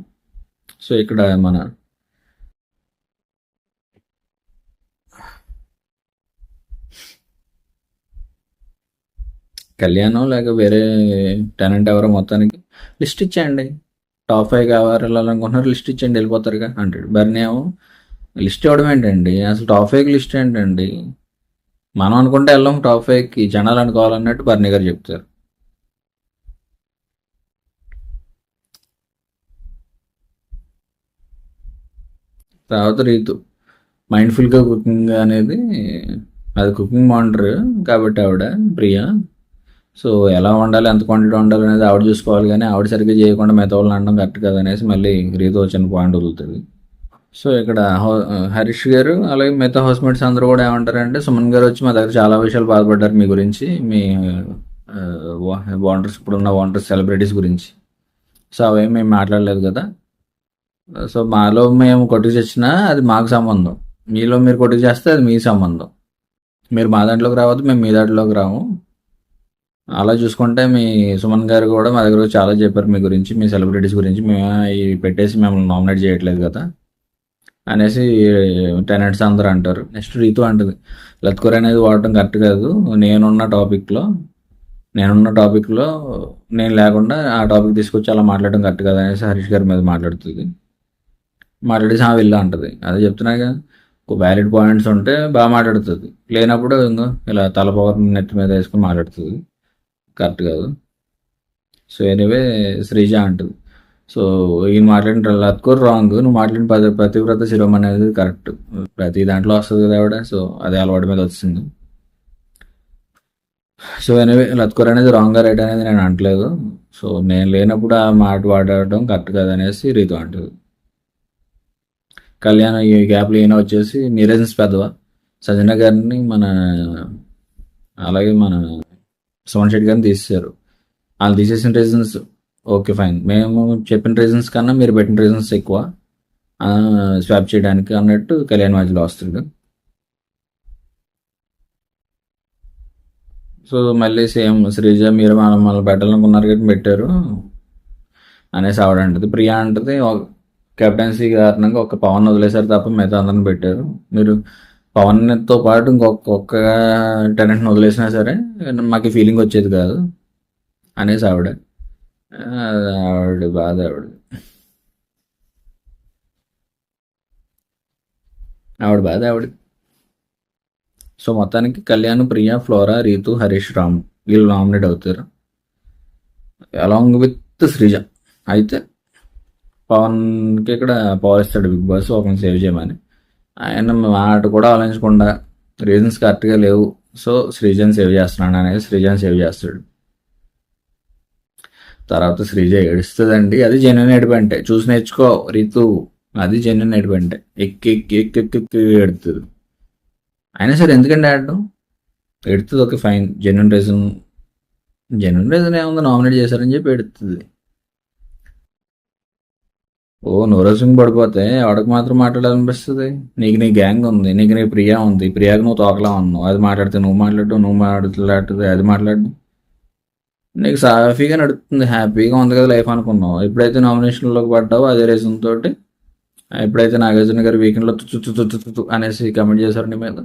సో ఇక్కడ మన కళ్యాణం లేక వేరే టెనెంట్ ఎవరో మొత్తానికి లిస్ట్ ఇచ్చేయండి, టాప్ 5 కావాలి వెళ్ళాలనుకుంటున్నారు, లిస్ట్ ఇచ్చేయండి వెళ్ళిపోతారుగా అంటాడు. బర్నీ ఏమో లిస్ట్ ఇవ్వడం ఏంటండి, అసలు టాప్ 5కి లిస్ట్ ఏంటండి, మనం అనుకుంటే వెళ్ళాం టాప్ 5కి, జనాలు అనుకోవాలన్నట్టు బర్నీ గారు చెప్తారు. తర్వాత రీతు మైండ్ఫుల్గా కుకింగ్ అనేది, అది కుకింగ్ మానిటర్ కాబట్టి ఆవిడ ప్రియా, సో ఎలా వండాలి ఎంత క్వాంటిటీ వండాలి అనేది ఆవిడ చూసుకోవాలి, కానీ ఆవిడ సరిగ్గా చేయకుండా మిగతా వాళ్ళని అనడం కరెక్ట్ కదా అనేసి మళ్ళీ రీతు వచ్చిన పాయింట్ వదులుతుంది. సో ఇక్కడ హరీష్ గారు అలాగే మిగతా హౌస్మేట్స్ అందరూ కూడా ఏమంటారంటే, సుమన్ గారు వచ్చి మా దగ్గర చాలా విషయాలు బాధపడ్డారు మీ గురించి, మీ వాండర్స్ ఇప్పుడున్న వాండర్స్ సెలబ్రిటీస్ గురించి. సో అవేం మేము మాట్లాడలేదు కదా. సో మాలో మేము కొట్టుకు తెచ్చినా అది మాకు సంబంధం, మీలో మీరు కొట్టుకు చేస్తే అది మీ సంబంధం. మీరు మా దాంట్లోకి రావద్దు, మేము మీ దాంట్లోకి రాము. అలా చూసుకుంటే మీ సుమన్ గారు కూడా మా దగ్గర చాలా చెప్పారు మీ గురించి, మీ సెలబ్రిటీస్ గురించి. మేము ఇవి పెట్టేసి మిమ్మల్ని నామినేట్ చేయట్లేదు కదా అనేసి టెనెంట్స్ అందరూ అంటారు. నెక్స్ట్ రీతు అంటుంది, లత్కూర్ అనేది వాడటం కరెక్ట్ కాదు, నేనున్న టాపిక్లో నేను లేకుండా ఆ టాపిక్ తీసుకొచ్చి అలా మాట్లాడడం కరెక్ట్ కాదు అనేసి హరీష్ గారి మీద మాట్లాడుతుంది. మాట్లాడేసి వెళ్ళా అంటుంది. అదే చెప్తున్నాగా, ఒక వ్యాలిడ్ పాయింట్స్ ఉంటే బాగా మాట్లాడుతుంది, లేనప్పుడు ఇంకో ఇలా తల పవర్ నెత్తి మీద వేసుకొని మాట్లాడుతుంది, కరెక్ట్ కాదు. సో ఎనీవే శ్రీజ అంటుంది, సో ఈయన మాట్లాడిన లత్కూర్ రాంగ్, నువ్వు మాట్లాడిన పతివ్రత శిరోమణి అనేది కరెక్ట్, ప్రతి దాంట్లో వస్తుంది కదా ఆవిడ. సో అదే అలవాటు మీద వచ్చింది. సో ఎనీవే లత్కూర్ అనేది రాంగ్ రైట్ అనేది నేను అంటలేదు. సో నేను లేనప్పుడు ఆ మాట వాడటం కరెక్ట్ కాదు అనేసి రీతు అంటుంది. కళ్యాణ్ ఈ గ్యాప్లో ఈయన వచ్చేసి నీరజన్స్ పెద్దవా సజన గారిని అలాగే మన సుమన్ శెట్టి గారిని తీసేశారు. వాళ్ళు తీసేసిన రీజన్స్ ఓకే ఫైన్, మేము చెప్పిన రీజన్స్ కన్నా మీరు పెట్టిన రీజన్స్ ఎక్కువ స్వాప్ చేయడానికి అన్నట్టు కళ్యాణ్ మధ్యలో వస్తుంది. సో మళ్ళీ సేమ్ శ్రీజ మీరు మళ్ళీ పెట్టాలనుకున్నారు కాబట్టి పెట్టారు అనేసి ఆవిడ అంటుంది. ప్రియా అంటుంది, కెప్టెన్సీ కారణంగా ఒక పవన్ వదిలేశారు తప్ప మిగతా అందరిని పెట్టారు, మీరు పవన్తో పాటు ఇంకొక టెనెంట్ని వదిలేసినా సరే మాకు ఫీలింగ్ వచ్చేది కాదు అనేసి ఆవిడ బాధ ఆవిడ. సో మొత్తానికి కళ్యాణ్, ప్రియా, ఫ్లోరా, రీతు, హరీష్, రామ్ వీళ్ళు నామినేట్ అవుతారు అలాంగ్ విత్ శ్రీజ. అయితే పవన్కి ఇక్కడ పవర్ ఇస్తాడు బిగ్ బాస్ ఒకరిని సేవ్ చేయమని. ఆయన మాట కూడా ఆలోచించకుండా రీజన్స్ కరెక్ట్గా లేవు, సో శ్రీజని సేవ్ చేస్తున్నాను అనేది శ్రీజని సేవ్ చేస్తాడు. తర్వాత శ్రీజ ఏడుస్తుందండి, అది జెన్యున్ ఏడుపంటే, చూసి నేర్చుకో రీతు, అది జెన్యున్ ఏడుపంటే, ఎక్కి ఏడుతుంది. అయినా సరే ఎందుకంటే ఆడడం ఎడుతుంది, ఓకే ఫైన్, జెన్యున్ రీజన్ ఏముంది, నామినేట్ చేశారని చెప్పి ఎడుతుంది. ఓ నోరసింగ్ పడిపోతే ఆవిడకి మాత్రం మాట్లాడాలనిపిస్తుంది. నీకు నీ గ్యాంగ్ ఉంది, నీకు నీ ప్రియా ఉంది, ప్రియాకి నువ్వు తోకలా ఉన్నావు, అది మాట్లాడితే నువ్వు మాట్లాడుతుంది అది మాట్లాడు, నీకు సాఫీగా నడుస్తుంది, హ్యాపీగా ఉంది కదా లైఫ్ అనుకున్నావు. ఎప్పుడైతే నామినేషన్లోకి పడ్డావో అదే రీజన్ తోటి ఎప్పుడైతే నాగార్జున గారు వీకెండ్లో తుచ్చు అనేసి కమెంట్ చేశారు నీ మీద,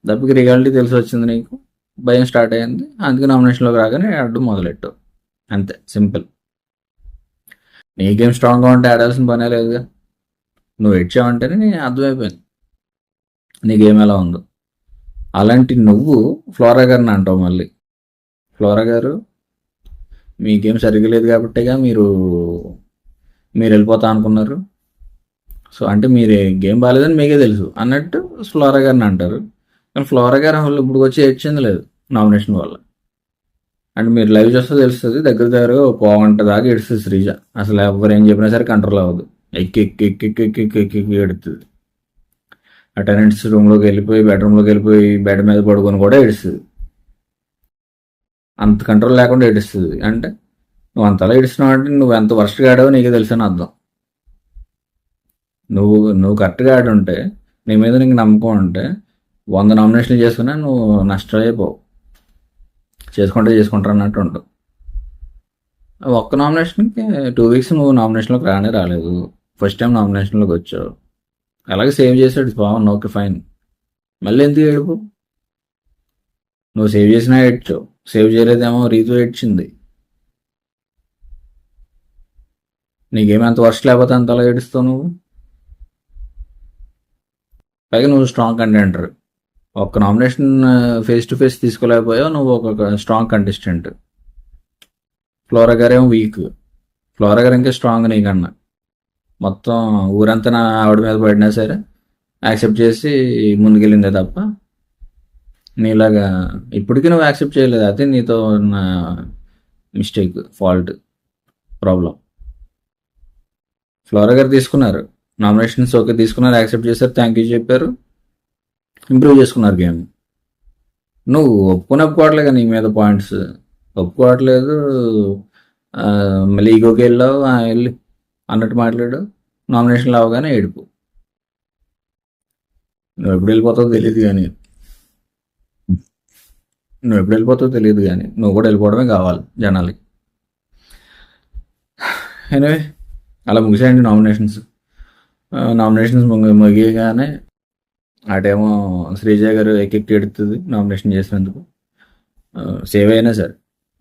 దెబ్బకి రియాలిటీ తెలిసి వచ్చింది, నీకు భయం స్టార్ట్ అయ్యింది, అందుకే నామినేషన్లోకి రాగానే ఆడడం మొదలెట్టావు, అంతే సింపుల్. నీ గేమ్ స్ట్రాంగ్గా ఉంటే ఆడాల్సిన పనే లేదుగా, నువ్వు ఇచ్చావంటేనే నేను అర్థమైపోయింది నీ గేమ్ ఎలా ఉందో. అలాంటి నువ్వు ఫ్లోరా గారిని అంటావు మళ్ళీ. ఫ్లోరా గారు మీ గేమ్ సరిగ్గా లేదు కాబట్టిగా మీరు వెళ్ళిపోతా అనుకున్నారు, సో అంటే మీరు గేమ్ బాగాలేదని మీకే తెలుసు అన్నట్టు ఫ్లోరా గారిని అంటారు. కానీ ఫ్లోరా గారు అసలు ఇప్పుడు వచ్చి ఏడ్చింది లేదు నామినేషన్ వల్ల. అంటే మీరు లైవ్ చూస్తే తెలుస్తుంది, దగ్గర పోగంట దాకా ఏడుస్తుంది శ్రీజ, అసలు ఎవరు ఏం చెప్పినా సరే కంట్రోల్ అవ్వదు, ఎక్కి ఏడుతుంది. అటెండెంట్స్ రూమ్లోకి వెళ్ళిపోయి బెడ్రూమ్లోకి వెళ్ళిపోయి బెడ్ మీద పడుకొని కూడా ఏడుస్తుంది, అంత కంట్రోల్ లేకుండా ఏడుస్తుంది. అంటే నువ్వు అంతలా ఏడుస్తున్నావు అంటే నువ్వు ఎంత వర్స్ట్గా ఆడావో నీకే తెలుసని అర్థం. నువ్వు కరెక్ట్గా ఆడి ఉంటే, నీ మీద నీకు నమ్మకం ఉంటే 100 నామినేషన్లు చేసుకున్నా నువ్వు నష్టమైపోవు, చేసుకుంటారు అన్నట్టు ఉంటావు. ఒక్క నామినేషన్కి 2 వీక్స్ నువ్వు నామినేషన్లోకి రాలేదు, ఫస్ట్ టైం నామినేషన్లోకి వచ్చావు, అలాగే సేవ్ చేసాడు పవన్, ఓకే ఫైన్, మళ్ళీ ఎందుకు ఏడుపు? నువ్వు సేవ్ చేసినా ఏడ్చావు, సేవ్ చేయలేదేమో రీతు ఏడ్చింది, నీకేమంత వర్షం లేకపోతే అంతలా ఏడుస్తావు నువ్వు. పైగా నువ్వు స్ట్రాంగ్ కంటెంటర్, ఒక్క నామినేషన్ ఫేస్ టు ఫేస్ తీసుకోలేకపోయావు, నువ్వు ఒక స్ట్రాంగ్ కంటెస్టెంట్. ఫ్లోరా గారేమో వీక్, ఫ్లోరా గారు ఇంకా స్ట్రాంగ్ నీకన్నా, మొత్తం ఊరంతా ఆవిడ మీద పడినా సరే యాక్సెప్ట్ చేసి ముందుకెళ్ళిందే తప్ప నీలాగా ఇప్పటికీ నువ్వు యాక్సెప్ట్ చేయలేదు. అదే నీతో ఉన్న మిస్టేక్, ఫాల్ట్, ప్రాబ్లం. ఫ్లోరా గారు తీసుకున్నారు, నామినేషన్స్ ఓకే తీసుకున్నారు, యాక్సెప్ట్ చేశారు, థ్యాంక్ యూ చెప్పారు, ఇంప్రూవ్ చేసుకున్నారు గేమ్. నువ్వు ఒప్పుకోవట్లేదు నీ మీద పాయింట్స్ ఒప్పుకోవట్లేదు. మళ్ళీ ఈగోకి వెళ్ళావు, వెళ్ళి అన్నట్టు మాట్లాడు. నామినేషన్లు అవగానే ఏడుపు. నువ్వు ఎప్పుడు వెళ్ళిపోతావు తెలియదు కానీ నువ్వు కూడా వెళ్ళిపోవడమే కావాలి జనాలకి. ఎనివే అలా ముగిసాయండి నామినేషన్స్. ముగియగానే అటేమో శ్రీజ గారు ఎక్కెక్కి ఎడుతుంది నామినేషన్ చేసినందుకు, సేవ్ అయినా సరే.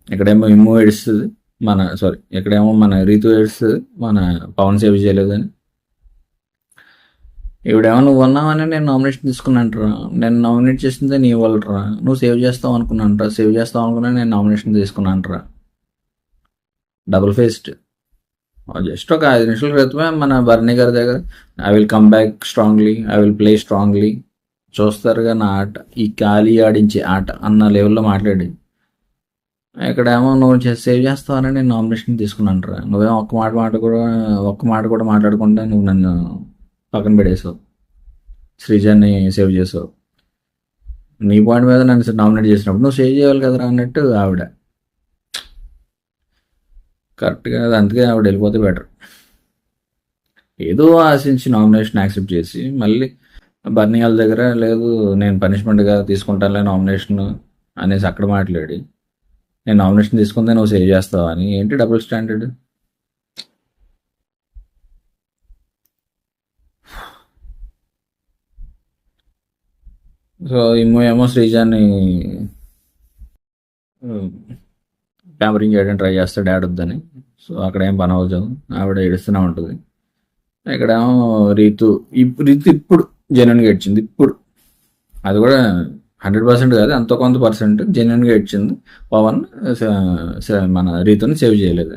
ఇక్కడేమో ఇమ్ము ఏడుస్తుంది, ఇక్కడేమో మన రీతు ఏడుస్తుంది మన పవన్ సేవ్ చేయలేదని. ఇవిడేమో నువ్వు ఉన్నావని నేను నామినేషన్ తీసుకున్నాంటరా, నేను నామినేట్ చేసిందే నీ వాళ్ళరా, నువ్వు సేవ్ చేస్తావు అనుకున్నాంటరా, సేవ్ చేస్తావు అనుకున్నా నేను నామినేషన్ తీసుకున్నాంటరా. Double faced. జస్ట్ ఒక 5 నిమిషాల క్రితమే మన బర్నీ గారి దగ్గర I will come back strongly, I will play strongly, చూస్తారుగా నా ఆట, ఈ ఖాళీ ఆడించే ఆట అన్న లెవెల్లో మాట్లాడి, ఇక్కడేమో నువ్వు సేవ్ చేస్తావని నేను నామినేషన్ తీసుకున్నాంటరా. నువ్వేమో ఒక్క మాట కూడా మాట్లాడకుండా నువ్వు నన్ను పక్కన పెట్టేసావు, శ్రీజాన్ని సేవ్ చేసావు. నీ పాయింట్ మీద నన్ను నామినేట్ చేసినప్పుడు నువ్వు సేవ్ చేయాలి కదరా అన్నట్టు ఆవిడ. కరెక్ట్గా అందుకే ఆవిడ వెళ్ళిపోతే బెటర్. ఏదో ఆశించి నామినేషన్ యాక్సెప్ట్ చేసి మళ్ళీ బర్నీ వాళ్ళ దగ్గర లేదు నేను పనిష్మెంట్గా తీసుకుంటానులే నామినేషన్ అనేసి అక్కడ మాట్లాడి, నేను నామినేషన్ తీసుకుంటే నువ్వు సేవ్ చేస్తావా అని. ఏంటి డబుల్ స్టాండర్డ్? సో ఏమో శ్రీజాన్ని ప్యాంపరింగ్ చేయడానికి ట్రై చేస్తాడు డాడ్ వద్దని. సో అక్కడ ఏం పని అవుతుంది, ఆవిడ ఏడుస్తూనే ఉంటుంది. ఇక్కడేమో రీతు ఇప్పుడు జెన్యున్గా ఏడ్చింది. ఇప్పుడు అది కూడా 100% కాదు, ఎంతో కొంత పర్సెంట్ జెన్యున్గా ఏడ్చింది. పవన్ మన రీతుని సేవ్ చేయలేదు,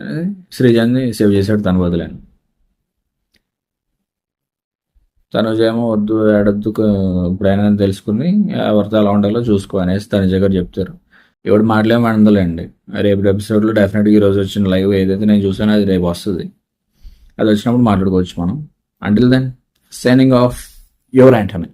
శ్రీజాన్ని సేవ్ చేశాడు తన బదులని. తనుజేమో వద్దు ఏడొద్దు ఇప్పుడైనా తెలుసుకుని ఎవరితో ఎలా ఉండాలో చూసుకో అనేసి తనుజ గారు చెప్తారు. ఎవడు మాటలేమో అందలేండి. రేపు ఎపిసోడ్లో డెఫినెట్గా ఈరోజు వచ్చిన లైవ్ ఏదైతే నేను చూసానో అది రేపు వస్తుంది. అది వచ్చినప్పుడు మాట్లాడుకోవచ్చు మనం. Until then signing off your Antony.